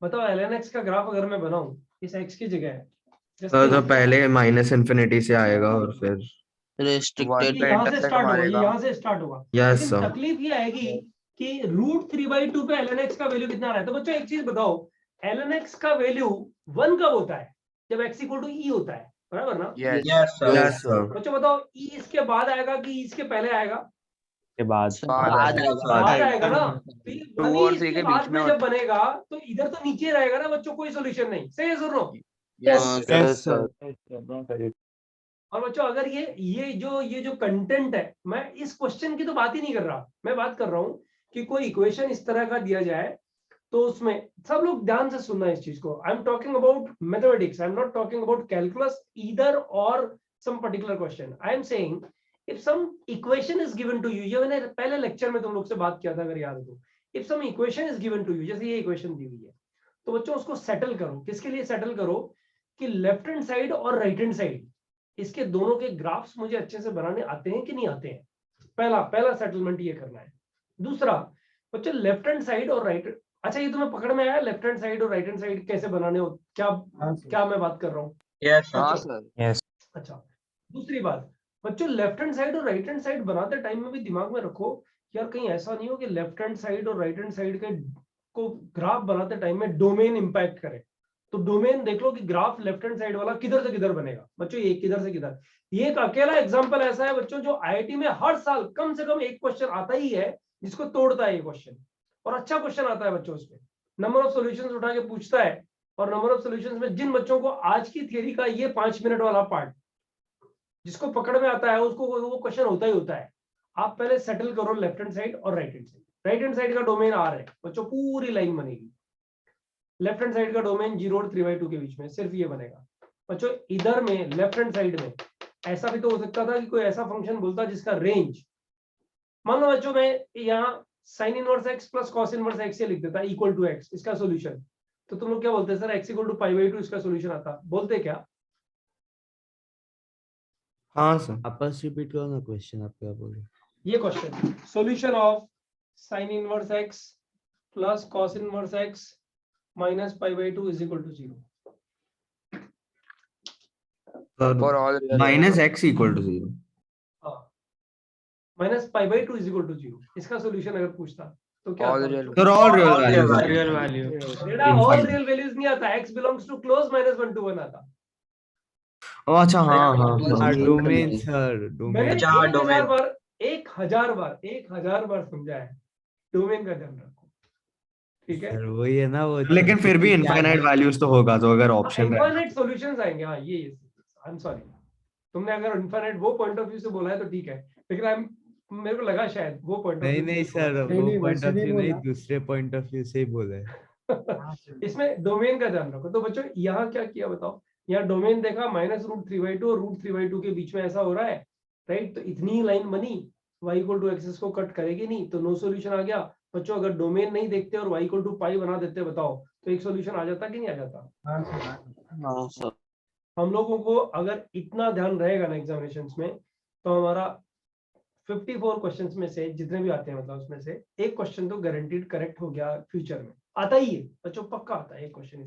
बताओ ln x का ग्राफ अगर मैं बनाऊं इस x की जगह है, तो पहले -∞ से आएगा और फिर रिस्ट्रिक्टेड पे यहाँ से इंटरसेक्ट स्टार्ट होगा, ये मारेगा। यहाँ से स्टार्ट होगा। यस लेकिन सर। तकलीफ ये आएगी कि √3/2 पे ln x का वैल्यू कितना आ रहा है। तो बच्चों एक चीज बताओ, ln x का वैल्यू 1 कब होता है? जब x = e होता है, बराबर ना? Yes. Yes sir yes sir. बच्चों बताओ e इसके बाद आएगा कि e इसके पहले आएगा? के बाद बाद बाद आएगा ना? तो ये Two 1 और ही three इसके के बाद बीच में में जब बनेगा तो इधर तो नीचे रहेगा ना बच्चों, कोई सोल्यूशन नहीं। सही सुनो। Yes. सर। और बच्चों अगर ये जो कंटेंट है, मैं इस क्वेश्चन की तो बात ही नहीं कर रहा, मैं बात कर रहा हूं कि कोई इक्वेशन इस तरह का दिया जाए तो उसमें सब लोग ध्यान से सुनना इस चीज को। I am talking about mathematics, I am not talking about calculus either or some particular question. I am saying if some equation is given to you, ये मैंने पहले लेक्चर में तुम लोग से बात किया था अगर याद हो तो। If some equation is given to you, जैसे ये इक्वेशन दी हुई है, तो बच्चों उसको सेटल करो। किसके लिए सेटल करो? कि लेफ्ट हैंड साइड और राइट हैंड साइड, इसके दोनों के ग्राफ्स मुझे अच्छे से बनाने आते हैं कि नहीं आते हैं। पहला सेटलमेंट ये करना है। दूसरा बच्चों, लेफ्ट हैंड साइड और राइट, अच्छा ये तुम्हें पकड़ में आया लेफ्ट हैंड साइड और राइट हैंड साइड कैसे बनाने हो? क्या मैं बात कर रहा हूँ? यस हाँ सर सर। अच्छा, दूसरी बात बच्चों, लेफ्ट हैंड साइड और राइट हैंड साइड बनाते टाइम में भी दिमाग में रखो यार, कहीं ऐसा नहीं हो कि लेफ्ट हैंड साइड और राइट हैंड साइड के को ग्राफ बनाते टाइम में डोमेन इंपैक्ट करे। तो डोमेन देख लो कि ग्राफ लेफ्ट हैंड साइड वाला किधर से किधर बनेगा बच्चों, ये किधर से किधर। ये एक अकेला एग्जांपल ऐसा है बच्चों जो आईआईटी में हर साल कम से कम एक क्वेश्चन आता ही है जिसको तोड़ता है ये क्वेश्चन, और अच्छा क्वेश्चन आता है बच्चों। उसमें नंबर ऑफ सॉल्यूशंस उठा के पूछता है, और नंबर ऑफ सॉल्यूशंस में जिन बच्चों को आज की थियरी का ये 5 मिनट वाला पार्ट जिसको पकड़ में आता है उसको वो क्वेश्चन होता ही होता है। आप पहले सेटल करो लेफ्ट हैंड साइड और right hand side. Right hand side का डोमेन आर है बच्चों, पूरी लाइन बनेगी। लेफ्ट हैंड साइड का डोमेन 0 और 3/2 के बीच में सिर्फ ये बनेगा बच्चों। इधर में लेफ्ट हैंड साइड में ऐसा भी तो हो सकता था कि कोई ऐसा फंक्शन बोलता जिसका रेंज, मान लो बच्चों मैं यहाँ sin inverse x plus cos inverse x से लिख देता इक्वल टू x, इसका सॉल्यूशन। तो तुम लोग क्या बोलते हैं सर? x = π/2 इसका सॉल्यूशन आता, बोलते क्या? हाँ सर। वापस रिपीट करो ना क्वेश्चन, आप क्या बोल रहे हो? ये question, solution of sin inverse x plus cos inverse x minus π/2 is equal to 0। For all real -x = 0। Minus π/2 is equal to 0, इसका सॉल्यूशन अगर पूछता तो क्या All आता? real sir all real real value बेटा ऑल रियल वैल्यूज नहीं आता, x belongs to close -1 to 1 आता। अच्छा हाँ हाँ डोमेन सर, मैंने डोमेन। अच्छा, हाँ, 1000 बार 1000 बार समझा है, डोमेन का ध्यान रखो। ठीक है, सर वही है ना वो, लेकिन फिर भी इनफाइनाइट वैल्यूज तो होगा, तो अगर ऑप्शन इनफाइनाइट सॉल्यूशंस आएंगे। हाँ ये आई एम सॉरी, तुमने अगर इनफाइनाइट वो पॉइंट ऑफ व्यू से बोला है तो ठीक है, लेकिन मेरे को लगा शायद वो पॉइंट ऑफ नहीं व्यू नहीं सर, नहीं, वो नहीं, पॉइंट वैसे ऑफ नहीं व्यू नहीं, बोला। दूसरे पॉइंट ऑफ व्यू से ही बोला है। हाँ सर। इसमें डोमेन का ध्यान रखो। तो बच्चों यहाँ क्या किया बताओ, यहाँ डोमेन देखा -√3/2 और √3/2 के बीच में ऐसा हो रहा है, राइट? तो इतनी ही लाइन बनी, y इक्वल टू एक्सेस को कट करेगी नहीं, तो नो सॉल्यूशन आ गया। बच्चों अगर डोमेन नहीं देखते और y इक्वल टू पाई बना देते बताओ, तो एक सॉल्यूशन आ जाता कि नहीं आ जाता? हाँ सर, हाँ सर। हम लोगों को अगर इतना ध्यान रहेगा ना एग्जामिनेशंस में, तो हमारा 54 क्वेश्चंस में से जितने भी आते हैं, मतलब उसमें से एक क्वेश्चन तो गारंटीड करेक्ट हो गया, फ्यूचर में आता ही है बच्चों, पक्का आता है एक क्वेश्चन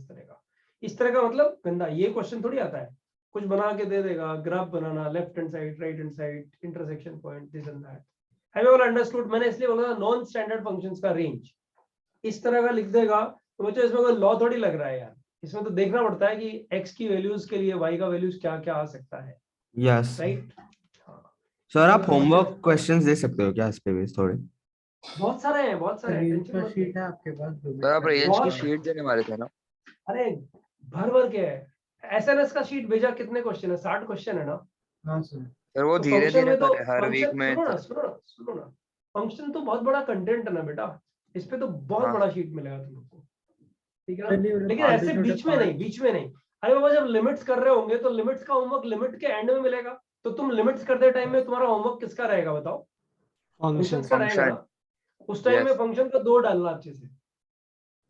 इस तरह का मतलब गंदा ये क्वेश्चन थोड़ी आता है, कुछ बना के दे देगा, graph banana, left hand side, right hand side, intersection point, this and that. Have you all understood? मैंने इसलिए बोला नॉन स्टैंडर्ड फंक्शंस का रेंज इस तरह का लिख देगा तो बच्चों इसमें कोई लॉ थोड़ी लग रहा है यार, इसमें तो देखना पड़ता है कि x की वैल्यूज के लिए y का वैल्यूज क्या क्या आ सकता है, यस राइट? सर, आप होमवर्क क्वेश्चंस दे सकते हो क्या इस पे भी थोड़े? बहुत सारे हैं, बहुत सारे हैं, रेंज टेंशन का मत शीट ले। है आपके पास सर आप रेंज की बहुत- शीट देने वाले थे ना? अरे भर भर के है, एसएनएस का शीट भेजा, कितने क्वेश्चन है? 60 क्वेश्चन है ना? हाँ सर। सर वो तो धीरे फंक्शन धीरे में तो करे, हर वीक में सुनो ना, फंक्शन तो बहुत बड़ा कंटेंट है ना बेटा, इस पे तो बहुत हाँ। बड़ा शीट मिलेगा तुम लोग को, ठीक है ना? चलिए, लेकिन छोटे ऐसे छोटे बीच में नहीं, बीच में नहीं। अरे बाबा जब लिमिट्स कर रहे होंगे तो लिमिट्स का होमवर्क लिमिट के एंड में मिलेगा, तो तुम लिमिट्स करते टाइम में तुम्हारा होमवर्क किसका रहेगा बताओ? फंक्शन का रहेगा फंक्शन, ना? उस टाइम में यस फंक्शन का 2 डालना अच्छे से,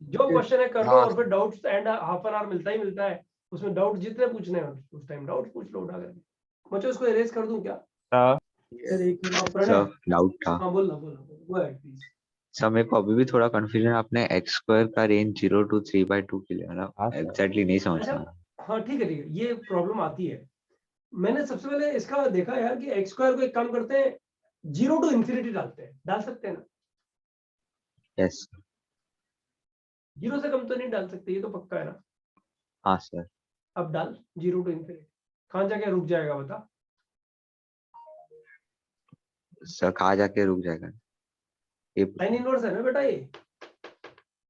जो क्वेश्चन है कर लो, हाँ और फिर doubts and half an hour मिलता ही मिलता है, उसमें डाउट जितने पूछने हैं उस टाइम डाउट पूछ लो उठा करके। बच्चों इसको इरेज कर दूं क्या? सर एक हाँ, मिनट। प्रणय, सर डाउट था हाँ बोलना गो अहेड प्लीज। सर, मेरे को अभी भी थोड़ा कंफ्यूजन, आपने एक्स स्क्वायर का रेंज 0 to 3/2 के लिए ना, एग्जैक्टली नहीं समझ अच्छा, पाया। हाँ ठीक है, ये प्रॉब्लम आती है। मैंने सबसे पहले इसका देखा यार कि एक्स स्क्वायर को एक काम करते हैं, 0 to ∞ डालते हैं, डाल सकते हैं ना? यस 0 से कम तो नहीं डाल सकते, ये तो पक्का है ना? हाँ सर। अब डाल 0 to ∞, कहाँ जाके रुक जाएगा बता? सर कहाँ जाके रुक जाएगा ये? लाइन इनवर्स है ना बेटा ये,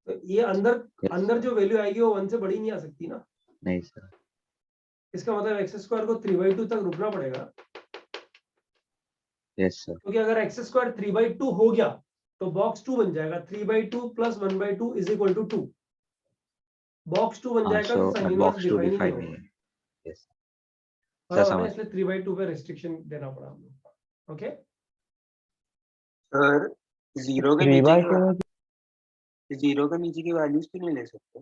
तो ये अंदर जो वैल्यू आएगी वो 1 से बड़ी नहीं आ सकती ना। नहीं सर। इसका मतलब एक्स स्क्वायर को 3/2 तक रुकना पड़ेगा, यस सर। क्योंकि अगर एक्स स्क्वायर 3/2 हो गया तो बॉक्स 2 बन जाएगा, 3/2 + 1/2 = 2, बॉक्स 2 बन हाँ जाएगा, तो so sine inverse box to define ही नहीं डिफाइन होगा। नहीं है। यस सर बराबर ना? समझ। इसलिए 3/2 पे रिस्ट्रिक्शन देना पड़ा हम लोग को। ओके, सर 0 के नीचे की वैल्यूज क्यों नहीं ले सकते?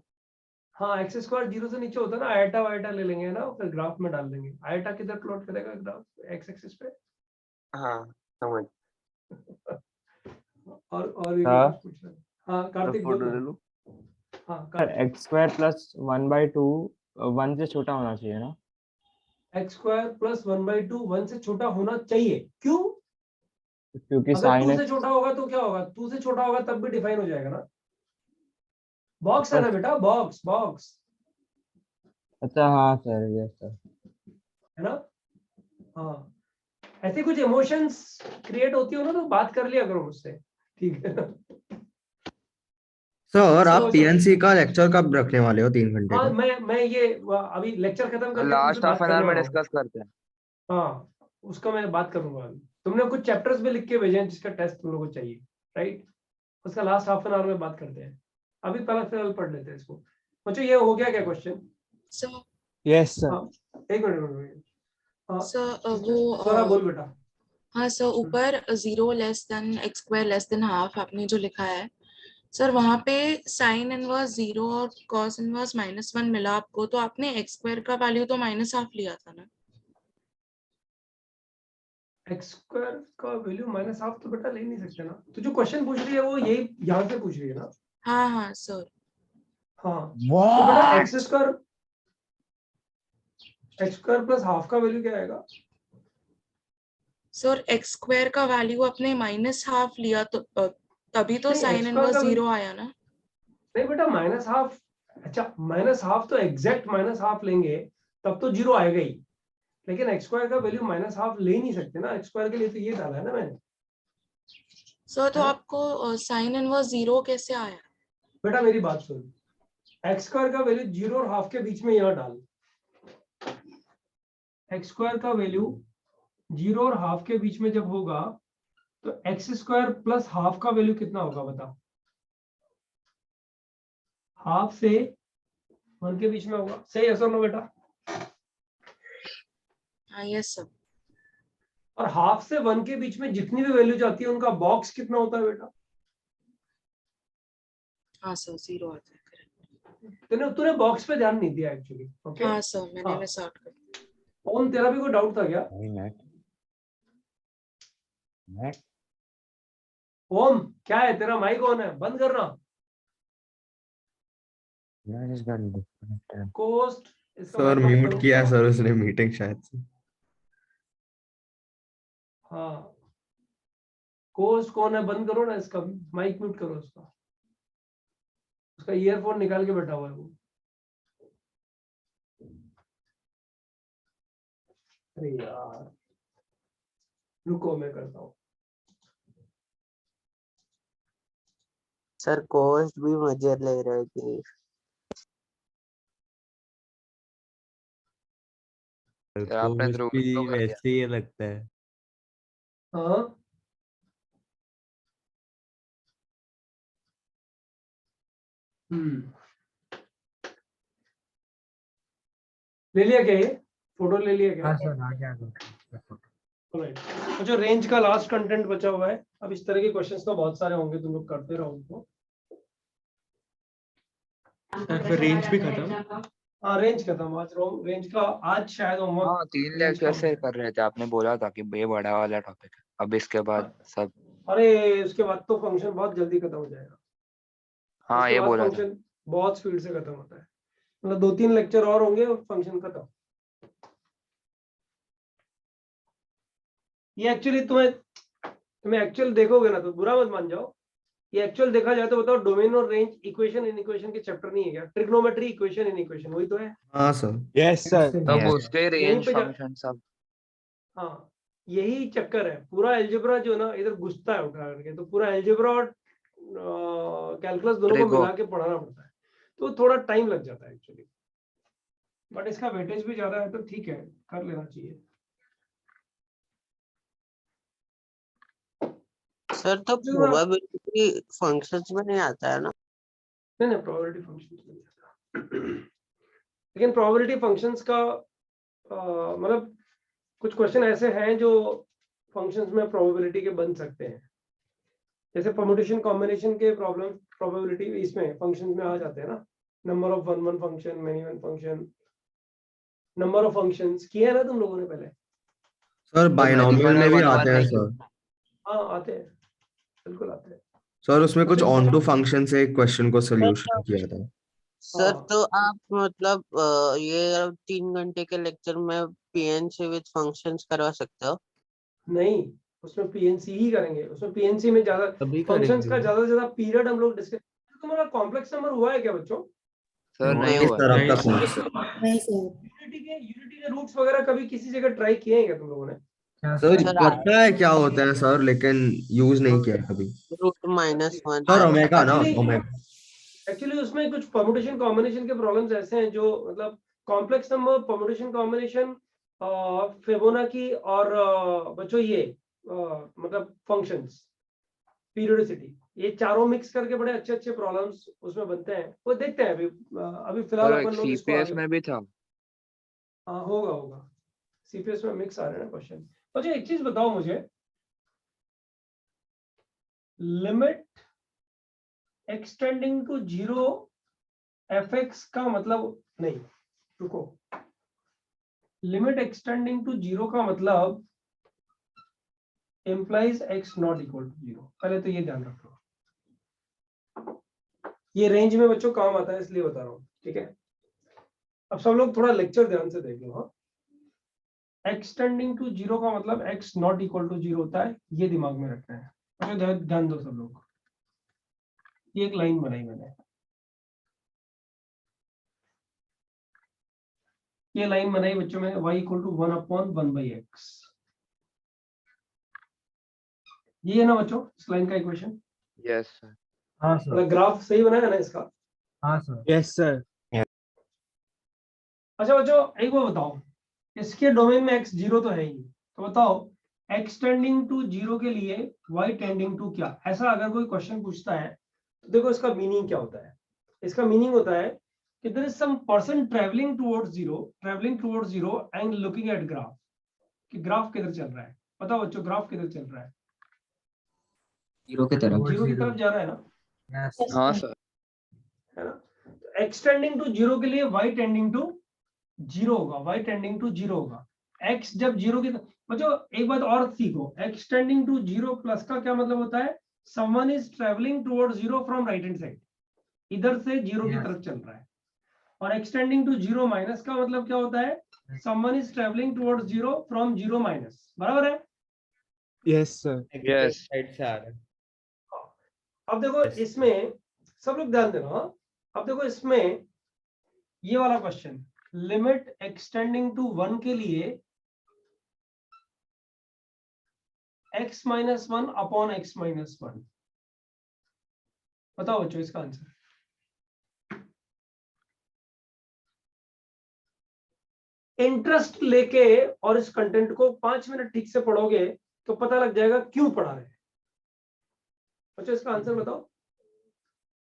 हाँ एक्स स्क्वायर 0 से नीचे होता है ना, आयटा वायटा ले लेंगे ना, फिर ग्राफ में डाल देंगे। आयटा किधर प्लॉट करेगा ग्राफ? एक्स एक्सिस पे। हाँ समझ। और भी कुछ पूछना है? हाँ कार्तिक बोल ना। हाँ कार्तिक, एक्स स्क्वायर प्लस 1/2 1 से छोटा होना चाहिए ना? एक्स स्क्वायर + 1/2 1 से छोटा होना चाहिए, क्यों? क्योंकि अगर साइन 2 से छोटा होगा तो क्या होगा? 2 से छोटा होगा तब भी डिफाइन हो जाएगा ना। बॉक्स है ना बेटा, बॉक्स अच्छा हाँ सर, यस सर। है ना? हाँ, ऐसे कुछ इमोशंस क्रिएट होती हो ना तो बात कर लिया करो मुझसे, ठीक है ना? सर आप पीएनसी का लेक्चर कब रखने वाले हो? 3 घंटे हाँ का? मैं ये अभी लेक्चर खत्म करके लास्ट तुमसे हाफ बात एन आवर करने में वाला हूँ। डिस्कस करते हैं। हाँ उसका मैं बात करूंगा अभी। तुमने कुछ चैप्टर्स भी लिख के भेजे हैं जिसका टेस्ट तुम लोगों को चाहिए, राइट? उसका लास्ट हाफ एन आवर में बात करते हैं। अभी पहला फिलहाल पढ़ लेते हैं इसको। बच्चों ये हो गया क्या क्वेश्चन? Sir yes sir. हाँ एक मिनट। हाँ सर स्वरा वो बोल बेटा। हाँ सर, ऊपर 0 < x² ½ आपने जो लिखा है सर, वहाँ पे साइन इनवर्स 0 और कॉस इनवर्स -1 मिला आपको, तो आपने x² का वैल्यू तो -½ लिया था ना? एक्स स्क्वायर का वैल्यू -½ तो बेटा ले नहीं सकते ना। तो जो क्वेश्चन पूछ रही है वो यही यहाँ से पूछ रही है ना? हाँ सर। हाँ तो बेटा एक्स स्क्वायर + ½ का वैल्यू क्या आएगा? सर x² का वैल्यू आपने -½ लिया तो तभी तो नहीं, साइन x² इनवर्स का 0 आया ना? नहीं बेटा -½ अच्छा -½ तो एग्जैक्ट -½ लेंगे तब तो 0 आएगा ही, लेकिन एक्स स्क्वायर का वैल्यू -½ ले नहीं सकते ना। एक्स स्क्वायर के लिए तो ये डाला है ना मैंने। सर तो आपको साइन इनवर्स 0 कैसे आया? बेटा मेरी बात सुन, एक्स स्क्वायर का वैल्यू 0 और हाफ के बीच में यहाँ डाल। एक्स स्क्वायर का वैल्यू 0 और हाफ के बीच में जब होगा तो एक्स स्क्वायर प्लस हाफ का वैल्यू कितना होगा बता? हाफ से 1 के बीच में होगा, सही है सर? नो बेटा? हाँ यस सर। और हाफ से 1 के बीच में जितनी भी वैल्यू जाती है उनका बॉक्स कितना होता है बेटा? हाँ सर 0 आता है। तूने बॉक्स पे ध्यान नहीं दिया एक्चुअली। ओके हाँ सर मैंने हाँ। मिस आउट कर दिया। ओम तेरा भी कोई डाउट था क्या? ओम क्या है तेरा माइक ऑन है, बंद करना। कोस्ट सर म्यूट किया सर उसने मीटिंग शायद से। हाँ कोस्ट कौन है, बंद करो ना इसका माइक, म्यूट करो उसका। उसका ईयरफोन निकाल के बैठा हुआ है वो। अरे यार रुको मैं करता हूँ। सर कोस्ट भी मजे ले रहे थे। आपने ध्रुव भी तो कर दिया। वैसे ही लगता है। हाँ ले लिया क्या, ये फोटो ले लिया क्या? हाँ सर आ गया फोटो। जो रेंज का लास्ट कंटेंट बचा हुआ है, अब इस तरह के क्वेश्चंस तो बहुत सारे होंगे, तुम लोग करते रहो उनको। फिर रेंज भी खत्म। हाँ रेंज खत्म आज। रेंज का आज शायद होमवर्क। हाँ 3 लेक्चर से कर रहे थे, आपने बोला था कि ये बड़ा वाला टॉपिक है। अब इसके बाद सब। अरे उसके बाद तो फंक्शन बहुत जल्दी खत्म हो जाएगा। हाँ उसके ये बाद बोला था। फंक्शन बहुत स्पीड से खत्म होता है, मतलब 2-3 लेक्चर और होंगे और फंक्शन खत्म। ये एक्चुअली तुम्हें एक्चुअल देखोगे ना तो बुरा मत मान जाओ। ये एक्चुअल देखा जाए तो बताओ, डोमेन और रेंज इक्वेशन इन इक्वेशन के चैप्टर नहीं है क्या? ट्रिग्नोमेट्री इक्वेशन इन इक्वेशन वही तो है। हाँ सर। Yes sir. तब उसके यहीं रेंज पे फंक्शन सब। हाँ यही चक्कर है। पूरा एल्जेब्रा जो ना इधर घुसता है उठा करके, तो पूरा एल्जेब्रा और कैलकुलस दोनों को ट्रिगो। मिला के पढ़ाना पड़ता है, तो थोड़ा टाइम लग जाता है एक्चुअली। बट इसका वेटेज भी ज्यादा है तो ठीक है, कर लेना चाहिए। सर तो प्रोबेबिलिटी फंक्शंस में नहीं आता है ना? नहीं प्रोबेबिलिटी फंक्शंस में नहीं आता। लेकिन प्रोबेबिलिटी फंक्शंस का मतलब कुछ क्वेश्चन ऐसे हैं जो फंक्शंस में प्रोबेबिलिटी के बन सकते हैं। जैसे परम्यूटेशन कॉम्बिनेशन के प्रॉब्लम प्रोबेबिलिटी इसमें फंक्शंस में आ जाते हैं ना। Number of one function, many one function, number of functions किए हैं ना तुम लोगों ने पहले? सर बाइनोमियल में भी आते हैं सर। हाँ आते हैं, बिल्कुल आते हैं सर उसमें कुछ ऑन टू फंक्शन से एक क्वेश्चन को सोल्यूशन किया था। सर तो आप मतलब ये 3 घंटे के लेक्चर में पीएनसी विद फंक्शंस करवा सकते हो? नहीं, उसमें पीएनसी ही करेंगे। उसमें पीएनसी में ज्यादा फंक्शंस का ज्यादा से ज्यादा पीरियड हम लोग डिस्कस। तुम्हारा कॉम्प्लेक्स नंबर हुआ है क्या बच्चों? सर नहीं नहीं हुआ। सर आपका यूनिटी के रूट्स वगैरह कभी किसी जगह ट्राई किए हैं क्या तुम लोगों ने? सर पता है क्या होता है सर, लेकिन यूज नहीं किया कभी। √-1 सर ओमेगा ना ओमेगा। एक्चुअली उसमें कुछ परम्यूटेशन कॉम्बिनेशन के प्रॉब्लम्स ऐसे हैं जो मतलब complex number, permutation combination, Fibonacci और बच्चों ये मतलब फंक्शंस, पीरियोडिसिटी, ये चारों मिक्स करके बड़े अच्छे अच्छे प्रॉब्लम्स उसमें बनते हैं। वो देखते हैं अभी फिलहाल सर अपन एक लोग इसको सीपीएस आगे। में भी था। हाँ होगा सीपीएस में मिक्स आ रहे हैं ना क्वेश्चन। अच्छा एक चीज बताओ मुझे, लिमिट एक्सटेंडिंग टू 0 fx का मतलब, नहीं रुको, लिमिट एक्सटेंडिंग टू 0 का मतलब implies x not equal to 0। पहले तो ये ध्यान रखो, ये रेंज में बच्चों काम आता है इसलिए बता रहा हूँ, ठीक है? अब सब लोग थोड़ा लेक्चर ध्यान से देख लो। हाँ, एक्सटेंडिंग टू 0 का मतलब x नॉट इक्वल टू 0 होता है, ये दिमाग में रखना है। अच्छा ध्यान दो सब लोग, ये एक लाइन बनाई मैंने, ये लाइन बनाई बच्चों में, y इक्वल टू 1/1/x। ये है ना बच्चों इस लाइन का इक्वेशन? Yes sir. हाँ सर। मतलब ग्राफ सही बनाया ना इसका? हाँ सर। Yes sir. अच्छा बच्चों एक बार बताओ, इसके डोमेन में x 0 तो है ही नहीं, तो बताओ x टेंडिंग टू 0 के लिए y टेंडिंग टू क्या? ऐसा अगर कोई क्वेश्चन पूछता है तो देखो इसका मीनिंग क्या होता है। इसका मीनिंग होता है कि there is some person travelling towards zero and looking at graph, कि ग्राफ किधर चल रहा है। बताओ बच्चों ग्राफ किधर चल रहा है? जीरो की तरफ। जीरो की तरफ जा रहा है ना, यस हाँ सर। है ना? तो x टेंडिंग टू 0 के लिए y टेंडिंग टू 0 होगा, y टेंडिंग टू 0 होगा। x जब 0 की बच्चों एक बात और सीखो, x टेंडिंग टू 0 प्लस का क्या मतलब होता है? Someone is travelling towards 0 from right hand side, इधर से 0 की तरफ चल रहा है। और x टेंडिंग टू 0 माइनस का मतलब क्या होता है? Someone is travelling towards 0 from 0 minus. बराबर है? Yes sir. यस। साइड से आ रहा है। अब देखो इसमें सब लोग ध्यान देना। हाँ? अब देखो इसमें ये वाला क्वेश्चन, लिमिट एक्सटेंडिंग टू 1 के लिए x माइनस 1 अपॉन x माइनस 1। बताओ बच्चों इसका आंसर। इंटरेस्ट लेके और इस कंटेंट को 5 मिनट ठीक से पढ़ोगे तो पता लग जाएगा क्यों पढ़ा रहे हैं। बच्चों इसका आंसर बताओ।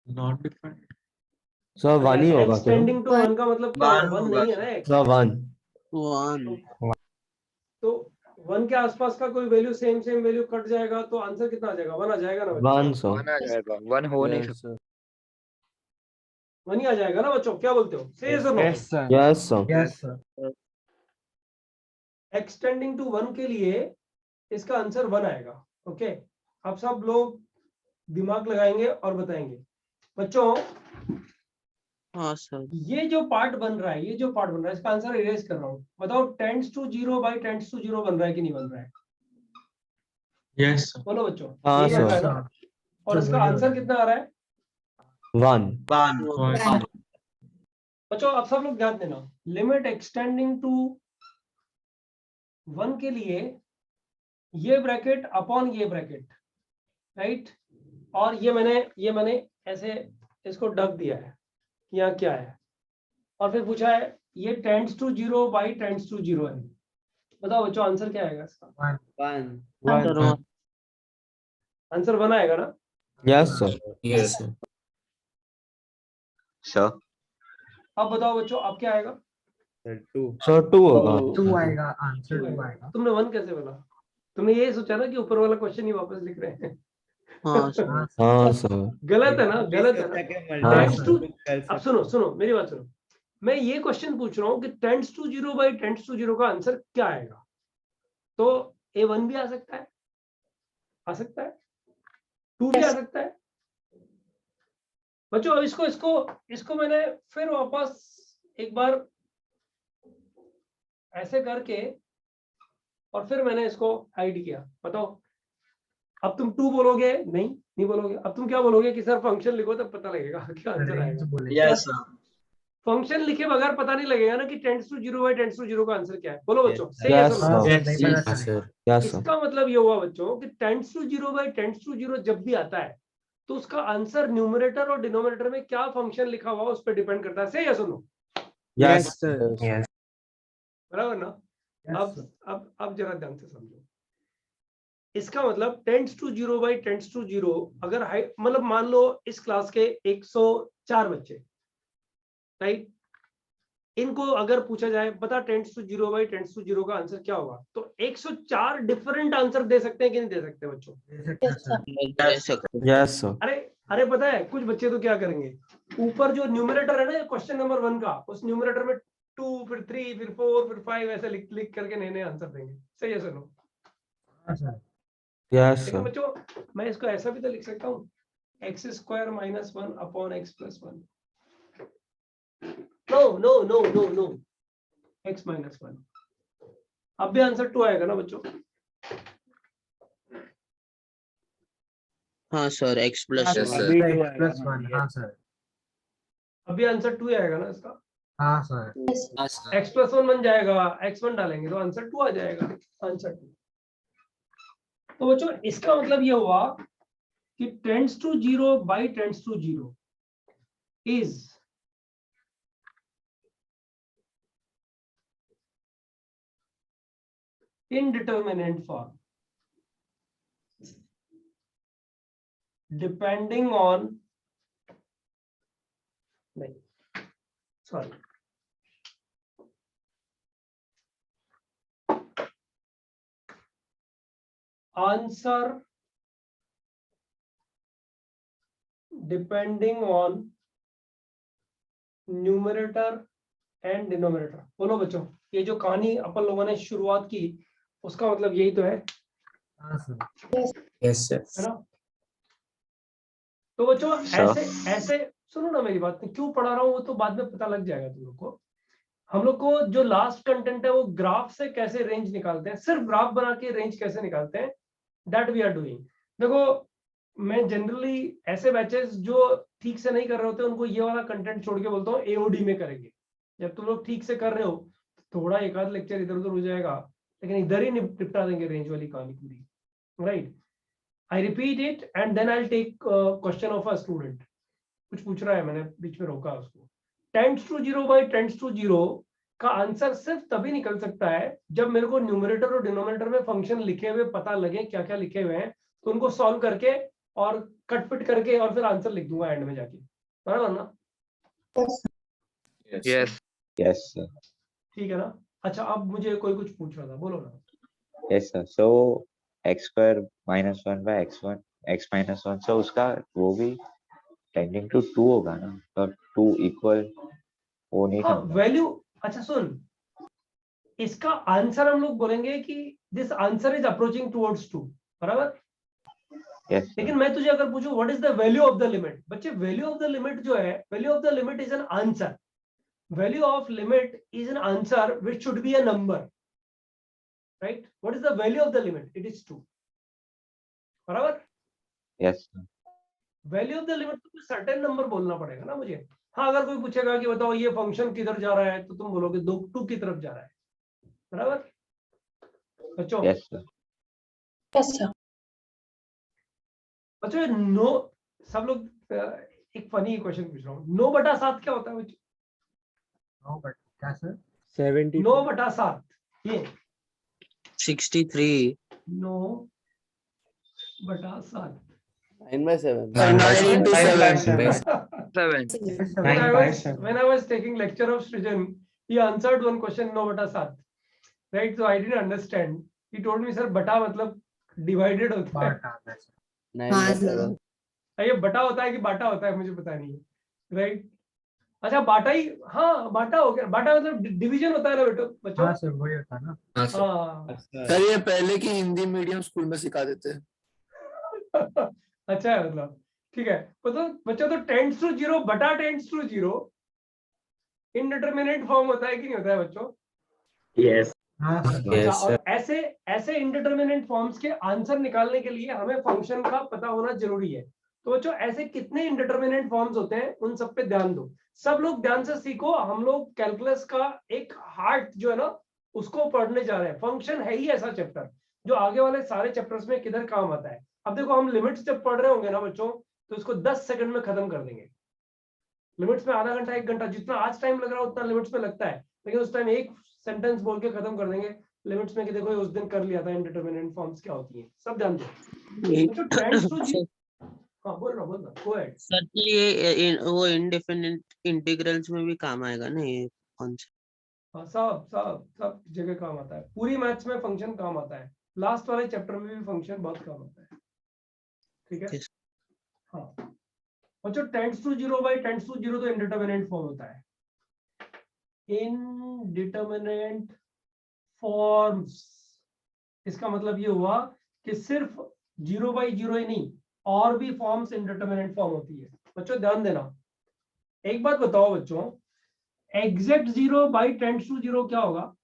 Not defined. सर 1 ही होगा क्या? एक्सटेंडिंग टू 1 का मतलब क्या One है? 1 होगा नहीं है ना x। सर 1। 1 तो 1 के आसपास का कोई वैल्यू सेम वैल्यू कट जाएगा तो आंसर कितना आ जाएगा? 1 आ जाएगा ना बच्चों? 1 सर। 1 आ जाएगा, 1 हो नहीं Yes, सकता। 1 ही आ जाएगा ना बच्चों? क्या बोलते हो? से yes or no? Yes sir. Yes, sir. Yes sir. X tending to 1 के लिए इसका आंसर 1 आएगा। ओके, अब सब लोग दिमाग लगाएंगे और बताएंगे। बच्चों हाँ सर। ये जो पार्ट बन रहा है, इसका आंसर इरेज कर रहा हूं। बताओ tends to 0 by tends to 0 बन रहा है कि नहीं बन रहा है? Yes sir. बोलो बच्चों। हाँ, यही बन रहा है सर। ना? और इसका आंसर कितना आ रहा है? 1. One. बच्चों अब सब लोग ध्यान देना, लिमिट एक्सटेंडिंग टू 1 के लिए ये ब्रैकेट अपॉन ये ब्रैकेट, राइट? और ये मैंने ऐसे इसको ढक दिया है, यहाँ क्या है? और फिर पूछा है ये tends to 0 by tends to 0 है। बताओ बच्चों आंसर क्या आएगा इसका? 1. आंसर 1 आएगा ना? Yes, sir. Yes sir. Sir अब बताओ बच्चों अब क्या आएगा? Sir 2 होगा। 2 आएगा, आंसर 2 आएगा। तुमने 1 कैसे बोला? तुमने ये सोचा ना कि ऊपर वाला क्वेश्चन ही वापस लिख रहे हैं। हाँ सर। हाँ सर। गलत है ना? गलत है ना? हाँ, टेंड्स टू, अब सुनो मेरी बात सुनो। मैं ये क्वेश्चन पूछ रहा हूँ कि tends to 0 by tends to 0 का आंसर क्या आएगा? तो A1 भी आ सकता है, 2 भी आ सकता है। बच्चों अब इसको मैंने फिर वापस एक बार ऐसे करके और फिर मैंने इसको हाइड किया। बताओ अब तुम 2 बोलोगे? नहीं बोलोगे। अब तुम क्या बोलोगे कि सर फंक्शन लिखो तब पता लगेगा क्या आंसर आएगा। Yes, sir. फंक्शन लिखे बगैर पता नहीं लगेगा ना कि tends to 0 by tends to 0 का आंसर क्या है। बोलो बच्चों। Say yes or no? Yes, sir. नहीं पता चलेगा। Yes, sir. इसका मतलब ये हुआ बच्चों कि tends to 0 by tends to 0 जब भी आता है तो उसका आंसर न्यूमरेटर और डिनोमिनेटर में क्या फंक्शन लिखा हुआ उस पर डिपेंड करता है। Say yes or no? Yes, sir. sir. बराबर ना? Yes, sir. अब जरा ध्यान से समझो। इसका मतलब tends to 0 by tends to 0 अगर मतलब मान लो इस क्लास के 104 बच्चे, राइट? इनको अगर पूछा जाए बता tends to 0 by tends to 0 का आंसर क्या होगा, तो 104 डिफरेंट आंसर दे सकते हैं कि नहीं दे सकते बच्चों? दे सकते। Yes, sir. अरे पता है कुछ बच्चे तो क्या करेंगे, ऊपर जो न्यूमरेटर है ना क्वेश्चन नंबर 1 का, उस न्यूमरेटर में 2 फिर 3 फिर 4 फिर 5 ऐसे लिख करके नए आंसर देंगे। सही है सुनो? हाँ सर। Yes, लेकिन sir. बच्चों मैं इसको ऐसा भी तो लिख सकता हूँ, x square minus 1 upon x plus 1। No x minus 1। अब भी आंसर 2 आएगा ना बच्चों? हाँ sir. x plus Yes, 1। sir. +1 हाँ सर। अभी आंसर 2 आएगा ना इसका? हाँ सर। x प्लस 1 बन जाएगा, x1 डालेंगे तो आंसर 2 आ जाएगा। आंसर 2। तो बच्चों इसका मतलब ये हुआ कि tends to 0 by tends to 0 is indeterminate form depending on answer depending on numerator and denominator. बोलो बच्चों, ये जो कहानी अपन लोगों ने शुरुआत की उसका मतलब यही तो है. हाँ सर. Yes sir. है ना? तो बच्चों ऐसे ऐसे सुनो ना मेरी बात, क्यों पढ़ा रहा हूँ वो तो बाद में पता लग जाएगा तुम लोग को. हम लोग को जो लास्ट कंटेंट है वो ग्राफ से कैसे रेंज निकालते हैं, सिर्फ ग्राफ बना के रेंज कैसे निकालते हैं, दैट वी आर डूइंग. देखो मैं जनरली ऐसे बैचेस जो ठीक से नहीं कर रहे होते उनको ये वाला कंटेंट छोड़ के बोलता हूँ एओडी में करेंगे. जब तुम लोग ठीक से कर रहे हो थोड़ा एक आध लेक्चर इधर उधर हो जाएगा, लेकिन इधर ही निपटा देंगे रेंज वाली कहानी पूरी. Right, I repeat it and then I will take question of a student. कुछ पूछ रहा है, मैंने बीच में रोका उसको. Tends to 0 by tends to 0 का आंसर सिर्फ तभी निकल सकता है जब मेरे को न्यूमरेटर और डिनोमिनेटर में फंक्शन लिखे हुए पता लगे क्या क्या लिखे हुए हैं, तो उनको सॉल्व करके और कट पिट करके और फिर आंसर लिख दूंगा एंड में जाके. बराबर ना? Yes Yes, sir. ठीक है ना? अच्छा, अब मुझे कोई कुछ पूछ रहा था, बोलो ना. Yes, sir. So x square minus 1 by x1 x minus 1, so उसका वो भी tending to 2 होगा ना, तो 2 equal वो नहीं हाँ करना. वैल्यू. अच्छा सुन, इसका आंसर हम लोग बोलेंगे कि this answer is approaching towards 2. बराबर. Yes, sir. लेकिन मैं तुझे अगर पूछूं what is the value of the limit, बच्चे वैल्यू ऑफ द लिमिट जो है, value of the limit is an answer. Value of limit is an answer which should be a number, right? What is the value of the limit? It is 2. बराबर? Yes, sir. Value of the limit तो certain number बोलना पड़ेगा ना मुझे. हाँ, अगर कोई पूछेगा कि बताओ ये फंक्शन किधर जा रहा है, तो तुम बोलोगे 2 की तरफ जा रहा है. बराबर बच्चों? Yes, sir. Yes, sir. बच्चों नो, सब लोग एक फनी क्वेश्चन पूछ रहा हूँ. 9/7 क्या होता है बच्चों? 9 बट क्या सर? 70. 9/7 ये 63. 9/7. 9/7. 7. When I was taking lecture of Srijan, he answered one question 9/7. Right, so I didn't understand. He told me, sir, बटा मतलब divided होता है. 9/7. ये बटा होता है कि बाटा होता है मुझे पता नहीं है. राइट, अच्छा बाटा ही, हाँ बाटा हो गया. बाटा मतलब डिवीजन होता है ना बेटो बच्चों. हाँ सर वही होता है ना. हाँ सर ये पहले की हिंदी मीडियम स्कूल में सिखा देते हैं. अच्छा है, मतलब ठीक है. तो बच्चों तो टेंड्स टू 0 बटा टेंड्स टू 0 इनडिटरमिनेट फॉर्म होता है कि नहीं होता है बच्चों? यस. हाँ सर. अच्छा, और ऐसे ऐसे इनडिटरमिनेट फॉर्म्स के आंसर निकालने के लिए हमें फंक्शन का पता होना जरूरी है. तो बच्चों ऐसे कितने इनडिटरमिनेट फॉर्म्स होते हैं उन सब पे ध्यान दो. सब लोग ध्यान से सीखो. हम लोग कैलकुलस का एक हार्ट जो है ना उसको पढ़ने जा रहे हैं. फंक्शन है ही ऐसा चैप्टर जो आगे वाले सारे चैप्टर्स में किधर काम आता है. अब देखो हम लिमिट्स जब पढ़ रहे होंगे ना बच्चों, तो इसको 10 सेकंड में खत्म कर देंगे. लिमिट्स में आधा घंटा 1 घंटा जितना आज टाइम लग रहा है उतना लिमिट्स में लगता है, लेकिन उस टाइम एक सेंटेंस बोल के खत्म कर देंगे लिमिट्स में कि देखो उस दिन कर लिया था इनडिटरमिनेट फॉर्म्स क्या होती है. सब ध्यान दो. हाँ बोल रहा गो अहेड. सर ये वो इंडेफिनिट इंटीग्रल्स में भी काम आएगा ना ये कॉन्सेप्ट? हाँ सब जगह काम आता है. पूरी मैथ्स में फंक्शन काम आता है. लास्ट वाले चैप्टर में भी फंक्शन बहुत काम आता है. ठीक है. हाँ बच्चों tends to 0 by tends to 0 तो इनडिटरमिनेट फॉर्म होता है. इनडिटरमिनेट फॉर्म्स, इसका मतलब ये हुआ कि सिर्फ 0 बाई 0 ही नहीं, और भी फॉर्म्स इनडिटरमिनेट फॉर्म होती है. बच्चों ध्यान देना. एक बात बताओ बच्चों, एग्जैक्ट 0 बाई टेंड्स टू 0 क्या होगा?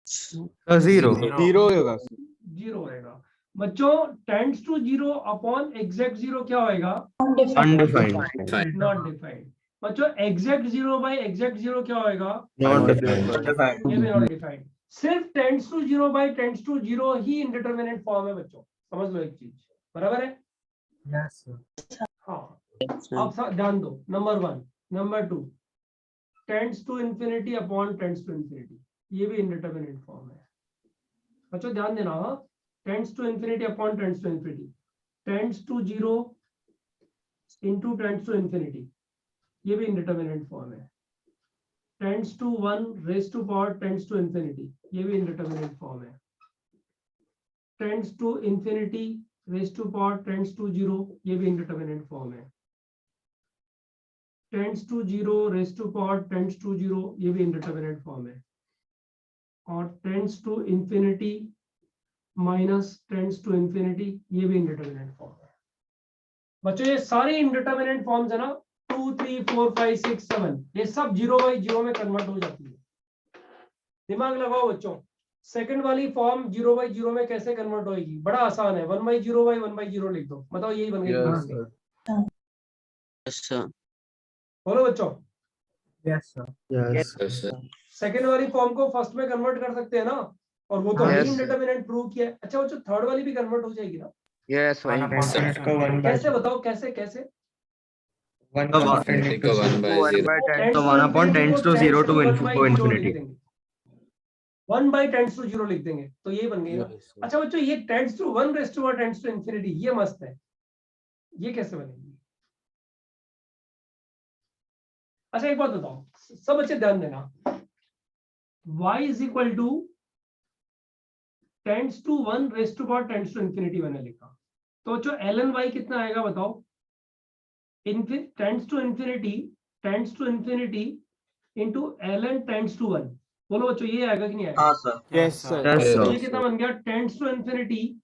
0 होगा. 0 होएगा. बच्चों टेंड्स टू 0 अपॉन एग्जैक्ट 0 क्या होएगा? undefined. Not defined. बच्चों एग्जैक्ट 0 बाई एग्जैक्ट 0 क्या होएगा? Not defined. ये भी नॉट डिफाइंड. सिर्फ tends to 0 by tends to 0 ही इनडिटरमिनेट फॉर्म है बच्चों. समझ लो एक चीज. बराबर है? Yes, sir. हाँ, अब ध्यान दो, number 1, number 2 tends to infinity upon tends to infinity, ये भी इंडिटरमिनेट फॉर्म है। बच्चों ध्यान देना, हाँ, tends to infinity upon tends to infinity, tends to 0 into tends to infinity, ये भी इंडिटरमिनेट फॉर्म है। Tends to 1 raise to power tends to infinity, ये भी इंडिटरमिनेट फॉर्म है। Tends to infinity raise to power tends to 0, ये भी इंडिटरमिनेट फॉर्म है। Tends to 0 raise to power tends to 0, ये भी इंडिटरमिनेट फॉर्म है। और tends to infinity minus tends to infinity, ये भी इंडिटरमिनेट फॉर्म है। बच्चों ये सारे इंडिटरमिनेट फॉर्म्स है ना, 2 3 4 5 6 7, ये सब 0 बाई 0 में कन्वर्ट हो जाती है। दिमाग लगाओ बच्चों, सेकंड वाली फॉर्म 0 बाई 0 में कैसे कन्वर्ट होगी? बड़ा आसान है, 1 बाई 0 बाई 1 बाई 0 लिख दो, बताओ यही बन गई। Yes, sir. बोलो बच्चों। Yes, sir. Yes. सेकंड वाली फॉर्म को फर्स्ट में कन्वर्ट कर सकते हैं ना, और वो तो हाँ, हमने yes, sir. इंडिटरमिनेट प्रूव किया है। अच्छा बच्चों, थर्ड वाली भी कन्वर्ट हो जाएगी ना? यस वन अपॉन कैसे बताओ, कैसे कैसे? So 1 upon tends to 0 to infinity. 1 by tends to 0 लिख देंगे तो ये बन गई ना। अच्छा बच्चों, ये tends to 1 raised to tends to infinity, ये मस्त है, ये कैसे बनेगी? अच्छा एक बात बताओ, सब बच्चे ध्यान देना, y is equal to tends to 1 raised to tends to infinity मैंने लिखा, तो जो ln y कितना आएगा बताओ? tends to infinity into ln tends to 1, बोलो बच्चों ये आएगा कि नहीं आएगा? हाँ sir. Yes sir. Yes, sir. ये कितना बन गया? Tends to infinity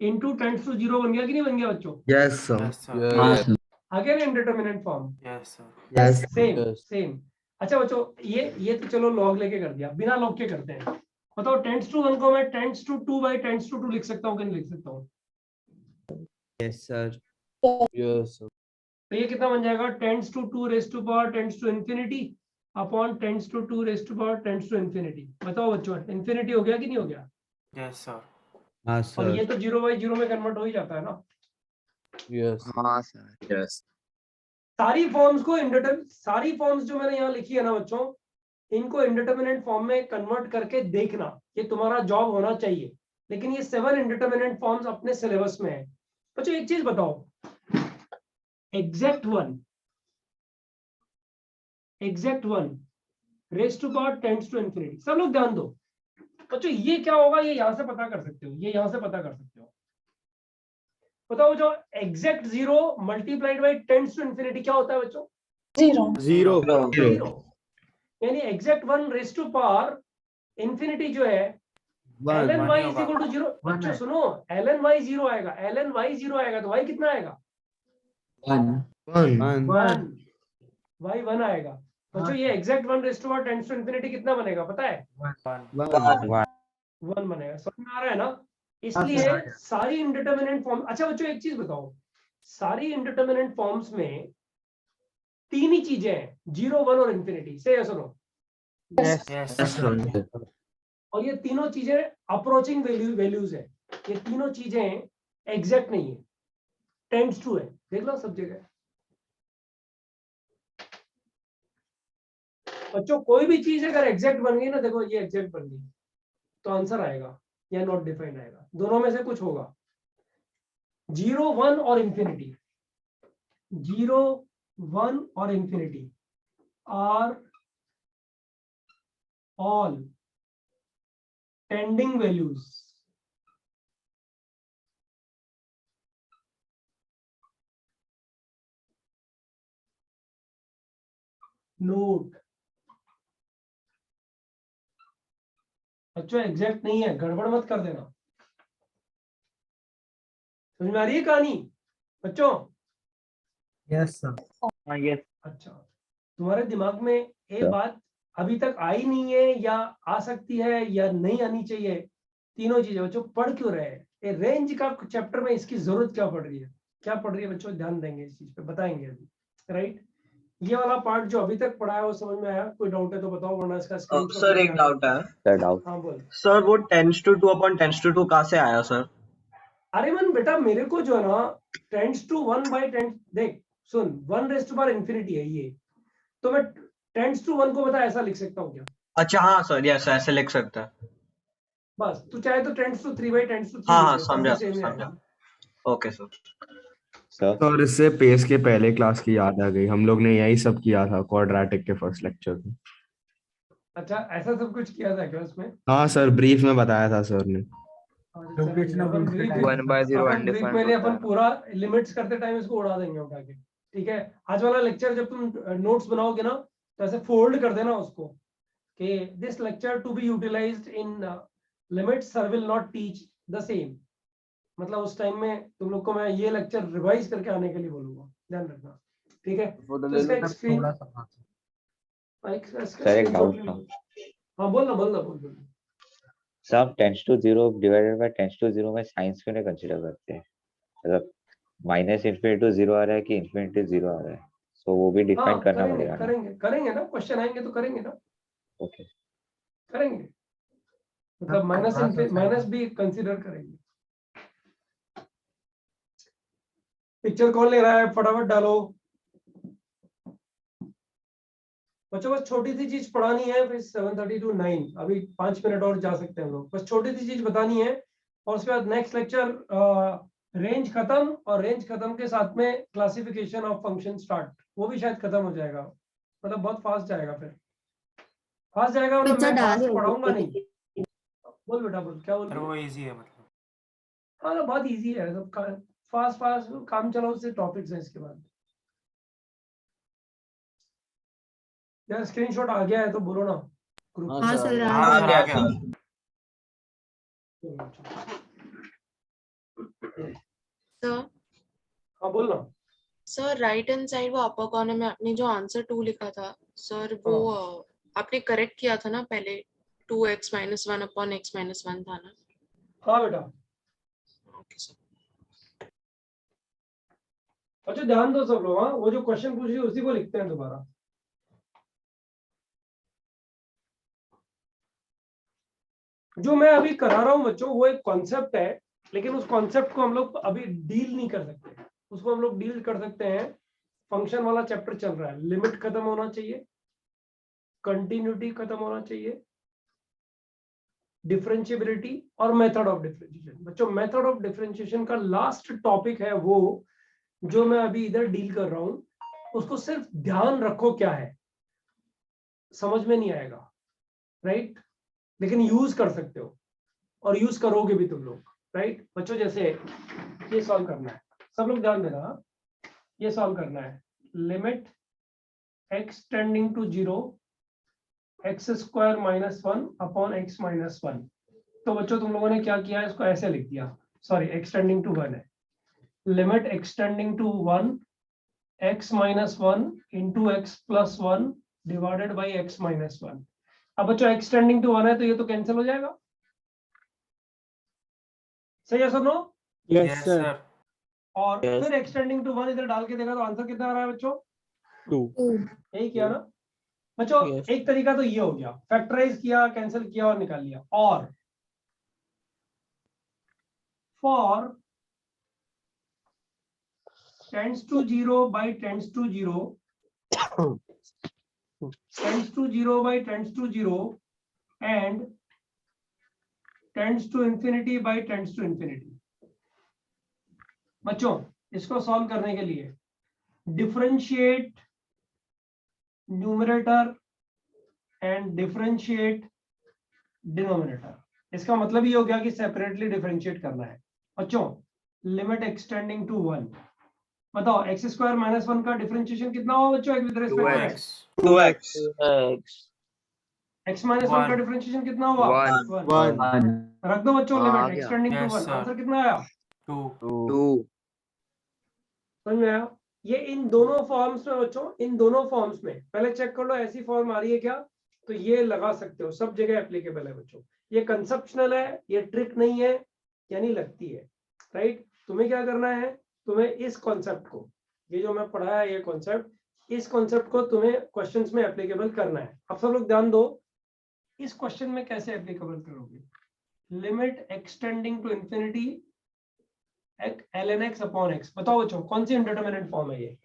into tends to 0 बन गया कि नहीं बन गया बच्चों? Yes, sir. Yes sir. Again indeterminate form, yes sir. Yes. Same. अच्छा बच्चों, ये तो चलो लॉग लेके कर दिया, बिना लॉग के करते हैं। बताओ टेंड्स टू 1 को मैं tends to 2 by tends to 2 लिख सकता हूँ कि नहीं लिख सकता हूँ? Yes, sir. Yes, sir. तो ये कितना बन जाएगा? Tends to 2 raise to power tends to infinity upon tends to 2 raise to power tends to infinity. बताओ बच्चों, इंफिनिटी हो गया कि नहीं हो गया? Yes sir. हाँ और ये सर। तो 0 बाई 0 में कन्वर्ट हो ही जाता है ना। Yes. हाँ सर। Yes. सारी फॉर्म्स को सारी फॉर्म्स जो मैंने यहाँ लिखी है ना बच्चों, इनको इंडिटरमिनेट फॉर्म में कन्वर्ट करके देखना, ये तुम्हारा जॉब होना चाहिए। लेकिन ये 7 इंडिटरमिनेट फॉर्म्स अपने सिलेबस में है। बच्चों एक चीज बताओ, exact one raise to power tends to infinity, सब लोग ध्यान दो बच्चों, ये क्या होगा? ये यहां से पता कर सकते हो, ये यहां से पता कर सकते हो। बताओ जो exact 0 multiplied by tends to infinity क्या होता है बच्चों? 0। यानी exact 1 raise to power infinity जो है ln y is equal to 0। बच्चों सुनो, ln y 0 आएगा, ln y 0 आएगा तो y कितना आएगा? 1 y 1 आएगा। बच्चों ये exact 1 raise to power tends to infinity कितना बनेगा पता है? 1 बनेगा। समझ में आ रहा है ना? इसलिए सारी इंडिटरमिनेट फॉर्म। अच्छा बच्चों एक चीज बताओ, सारी इंडिटरमिनेट फॉर्म्स में 3 ही चीजें हैं, 0 1 और इंफिनिटी। से यस नो? यस। और ये तीनों चीजें अप्रोचिंग वैल्यूज है, ये तीनों चीजें एग्जैक्ट नहीं है, टेंड्स टू है। देख लो सब जगह। बच्चों कोई भी चीज अगर एग्जैक्ट बन गई ना, देखो ये एग्जैक्ट बन गई तो आंसर आएगा या नॉट डिफाइंड आएगा, दोनों में से कुछ होगा। 0 1 और इंफिनिटी, 0 1 और infinity are all tending values. Note बच्चों एग्जैक्ट नहीं है, गड़बड़ मत कर देना। समझ में आ रही है कहानी बच्चों? Yes, sir. अच्छा, तुम्हारे दिमाग में एक बात अभी तक आई नहीं है या आ सकती है या नहीं आनी चाहिए? तीनों चीजें बच्चों पढ़ क्यों रहे हैं? ये रेंज का चैप्टर में इसकी जरूरत क्या पड़ रही है? क्या पड़ रही है बच्चों? ध्यान देंगे इस चीज पे, बताएंगे अभी। राइट, ये वाला पार्ट जो अभी तक पढ़ा है वो समझ में आया? कोई डाउट है तो बताओ, वरना इसका स्क्रीनशॉट। सर एक डाउट है सर डाउट। हाँ बोल। सर, वो tends to 2 upon tends to 2 कहाँ से आया सर? अरे मन बेटा मेरे को जो है ना टेंड्स टू 1/10, देख सुन 1⁻∞ है ये, तो मैं टेंड्स टू 1 को बता ऐसा लिख सकता हूँ क्या? अच्छा हाँ सर, यस ऐसे लिख सकता है। बस तू चाहे तो टेंड्स टू 3/10 हाँ हाँ लिख दे, तब भी समझा सेम ही समझा। आएगा। Okay sir. सर और इससे पेस के पहले क्लास की याद आ गई, हम लोग ने यही सब किया था क्वाड्रेटिक के फर्स्ट लेक्चर में। अच्छा ऐसा सब कुछ किया था क्या उसमें? हाँ सर, ब्रीफ में बताया था सर ने। लोकेशन ऑफ रूट के टाइम 1/0 अपन ब्रीफ अनडिफाइंड में नहीं, होता अपन है। पूरा लिमिट्स करते टाइम इसको उड़ा देंगे उठा के, ठीक है? आज वाला लेक्चर जब तुम नोट्स बनाओगे ना तो ऐसे फोल्ड कर देना उसको कि this lecture to be utilized in limits sir will not teach the same. मतलब उस टाइम में तुम लोग को मैं ये लेक्चर रिवाइज करके आने के लिए बोलूंगा, ध्यान रखना, ठीक है? तो इसका एक स्क्रीन, थोड़ा सा सर एक डाउट था। हाँ बोल बोल। सर हम 10⁻0 डिवाइडेड बाय 10⁻0 में साइंस क्यों नहीं कंसीडर करते हैं? मतलब -∞ to 0 आ रहा है कि ∞ 0 आ रहा है, सो वो भी डिफाइन हाँ करना पड़ेगा ना। करेंगे ना, क्वेश्चन आएंगे तो करेंगे ना, ओके करेंगे, मतलब माइनस भी कंसीडर करेंगे। पिक्चर कौन ले रहा है? फटाफट डालो बच्चों, बस छोटी सी चीज पढ़ानी है, फिर 7:30 to 9, अभी 5 मिनट और जा सकते हैं हम लोग, बस छोटी सी चीज बतानी है और उसके बाद नेक्स्ट लेक्चर रेंज खत्म, और रेंज खत्म के साथ में क्लासिफिकेशन ऑफ फंक्शन स्टार्ट, वो भी शायद खत्म हो जाएगा, मतलब बहुत फास्ट जाएगा, फिर फास्ट जाएगा, मतलब मैं फास्ट पढ़ाऊंगा नहीं। बोल बेटा बोल, क्या बोल सर रही है? वो इजी है मतलब। हाँ तो बहुत इजी है, सब फास्ट काम चलाओ से टॉपिक्स हैं इसके बाद। यार स्क्रीनशॉट आ गया है तो बोलो ना ग्रुप। हाँ सर हाँ आ सर गया। आ गया। सर हाँ बोल ना। सर राइट हैंड साइड वो अपर कॉर्नर में आपने जो आंसर 2 लिखा था सर, वो आपने करेक्ट किया था ना पहले, 2x - 1 अपॉन x - 1 था ना? हाँ बेटा। Okay sir. अच्छा ध्यान दो सब लोग, हाँ वो जो क्वेश्चन पूछ रही है उसी को लिखते हैं दोबारा। जो मैं अभी करा रहा हूं बच्चों वो एक कॉन्सेप्ट है, लेकिन उस कॉन्सेप्ट को हम लोग अभी डील नहीं कर सकते, उसको हम लोग डील कर सकते हैं। फंक्शन वाला चैप्टर चल रहा है, लिमिट खत्म होना चाहिए, कंटिन्यूटी खत्म होना चाहिए, डिफरेंशिएबिलिटी और मेथड ऑफ डिफरेंशिएशन। बच्चों मेथड ऑफ डिफरेंशिएशन का लास्ट टॉपिक है वो जो मैं अभी इधर डील कर रहा हूं, उसको सिर्फ ध्यान रखो क्या है, समझ में नहीं आएगा राइट, लेकिन यूज कर सकते हो और यूज करोगे भी तुम लोग, राइट बच्चों? जैसे ये सॉल्व करना है, सब लोग ध्यान देना, ये सॉल्व करना है, limit x tending to 0 x² - 1 अपॉन x - 1। तो बच्चों तुम लोगों ने क्या किया, इसको ऐसे लिख दिया, सॉरी x टेंडिंग टू 1 है, limit x tending to 1 x - 1 into x + 1 divided by x - 1। अब बच्चों x टेंडिंग टू 1 है तो ये तो कैंसिल हो जाएगा, सही है सुनो? Yes yes sir. सर। और Yes. फिर एक्सटेंडिंग टू 1 इधर डाल के देखा तो आंसर कितना आ रहा है बच्चों? 2। यही किया ना बच्चों? Yes. एक तरीका तो ये हो गया, फैक्टराइज किया, कैंसिल किया और निकाल लिया। और for tends to 0 by tends to 0 tends to 0 by tends to 0 and tends to infinity by tends to infinity. बच्चों इसको सॉल्व करने के लिए differentiate numerator and differentiate denominator. इसका मतलब ये हो गया कि सेपरेटली डिफरेंशिएट करना है। बच्चों लिमिट एक्सटेंडिंग टू 1, बताओ x² - 1 का डिफरेंशिएशन कितना हुआ बच्चों with respect to x? 2x x - 1 का डिफरेंशिएशन कितना हुआ? 1 रख दो बच्चों, हाँ, लिमिट आ गया। X tending to Yes, 1, sir. Answer कितना आया? 2। 2 समझ में आया? ये इन दोनों फॉर्म्स में बच्चों, इन दोनों फॉर्म्स में पहले चेक कर लो ऐसी फॉर्म आ रही है क्या, तो ये लगा सकते हो, सब जगह एप्लीकेबल है बच्चों। ये कंसेप्शनल है, ये ट्रिक नहीं है, यानी लगती है, राइट? तुम्हें क्या करना है, तुम्हें इस कॉन्सेप्ट को, ये जो मैं पढ़ाया ये कॉन्सेप्ट, इस कॉन्सेप्ट को तुम्हें क्वेश्चंस में एप्लीकेबल करना है। अब सब लोग ध्यान दो, इस क्वेश्चन में कैसे एप्लीकेबल करोगे? Limit extending to infinity ln x upon x। बताओ बच्चों कौन सी इंडिटरमिनेट फॉर्म है ये?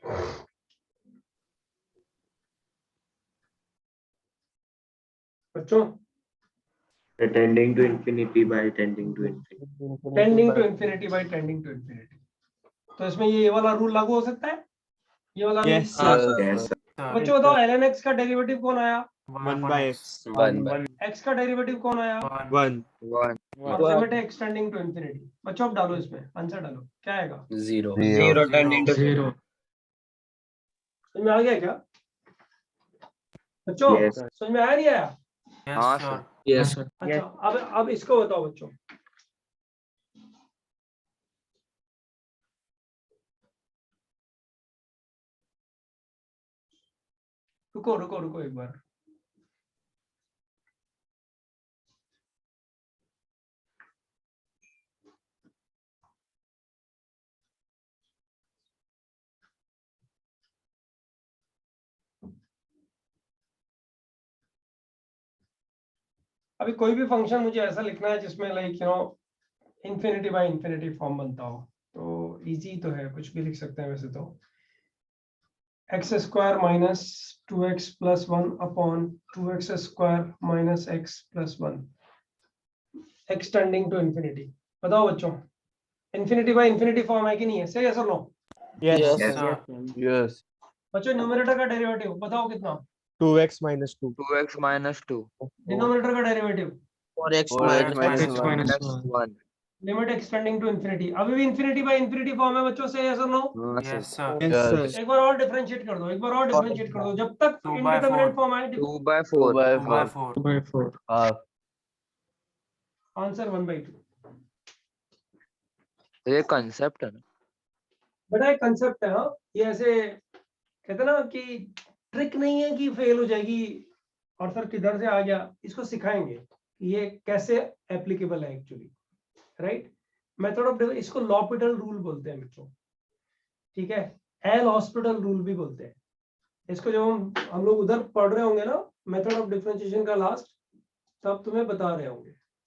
बच्चों Tending to infinity by tending to infinity. Tending to infinity by tending to infinity. तो इसमें ये वाला रूल लागू हो सकता है, ये वाला रूल। हाँ सर। Yes, sir. बच्चों बताओ ln x का डेरिवेटिव कौन आया? 1 by x 1 x का डेरिवेटिव कौन आया? 1. 1 और लिमिट है एक्सटेंडिंग टू इंफिनिटी। बच्चों अब डालो इसमें आंसर डालो, क्या आएगा? 0 0 tending to 0. समझ में आ गया क्या बच्चों? Yes. समझ में आया नहीं आया? हाँ सर। यस अच्छा अब इसको बताओ बच्चों। रुको रुको रुको एक बार। अभी कोई भी फंक्शन मुझे ऐसा लिखना है जिसमें like you know infinity by infinity form बनता हो, तो इजी तो है, कुछ भी लिख सकते हैं वैसे तो। X square minus 2x plus 1 upon 2x square minus x plus 1 x tending to infinity. बताओ बच्चों इंफिनिटी बाय इंफिनिटी फॉर्म है कि नहीं है? सही है सर? No Yes. यस। बच्चों न्यूमरेटर का डेरिवेटिव बताओ कितना? 2x minus 2. 2x minus 2 denominator का derivative 4x 4x minus minus 1. 1 limit extending to infinity. अभी भी इंफिनिटी बाय इंफिनिटी फॉर्म है बच्चों, से यस और नो? yes sir yes. एक बार और डिफरेंशिएट कर दो, एक बार और डिफरेंशिएट कर दो जब तक 2 by 4. इंडिटरमिनेट फॉर्म आए। 2/4 2 by 4 आंसर 1/2। ये कंसेप्ट है ना। बड़ा एक कंसेप्ट है। हाँ ये ऐसे कहते हैं ना कि ट्रिक नहीं है कि फेल हो जाएगी और सर किधर से आ गया, इसको सिखाएंगे ये कैसे एप्लीकेबल है एक्चुअली, राइट? मेथड ऑफ, इसको लॉपिटल रूल बोलते हैं बच्चों, ठीक है? एल हॉस्पिटल रूल भी बोलते हैं इसको। जब हम लोग उधर पढ़ रहे होंगे ना मेथड ऑफ डिफरेंशिएशन का लास्ट, तब तुम्हें बता रहे होंगे।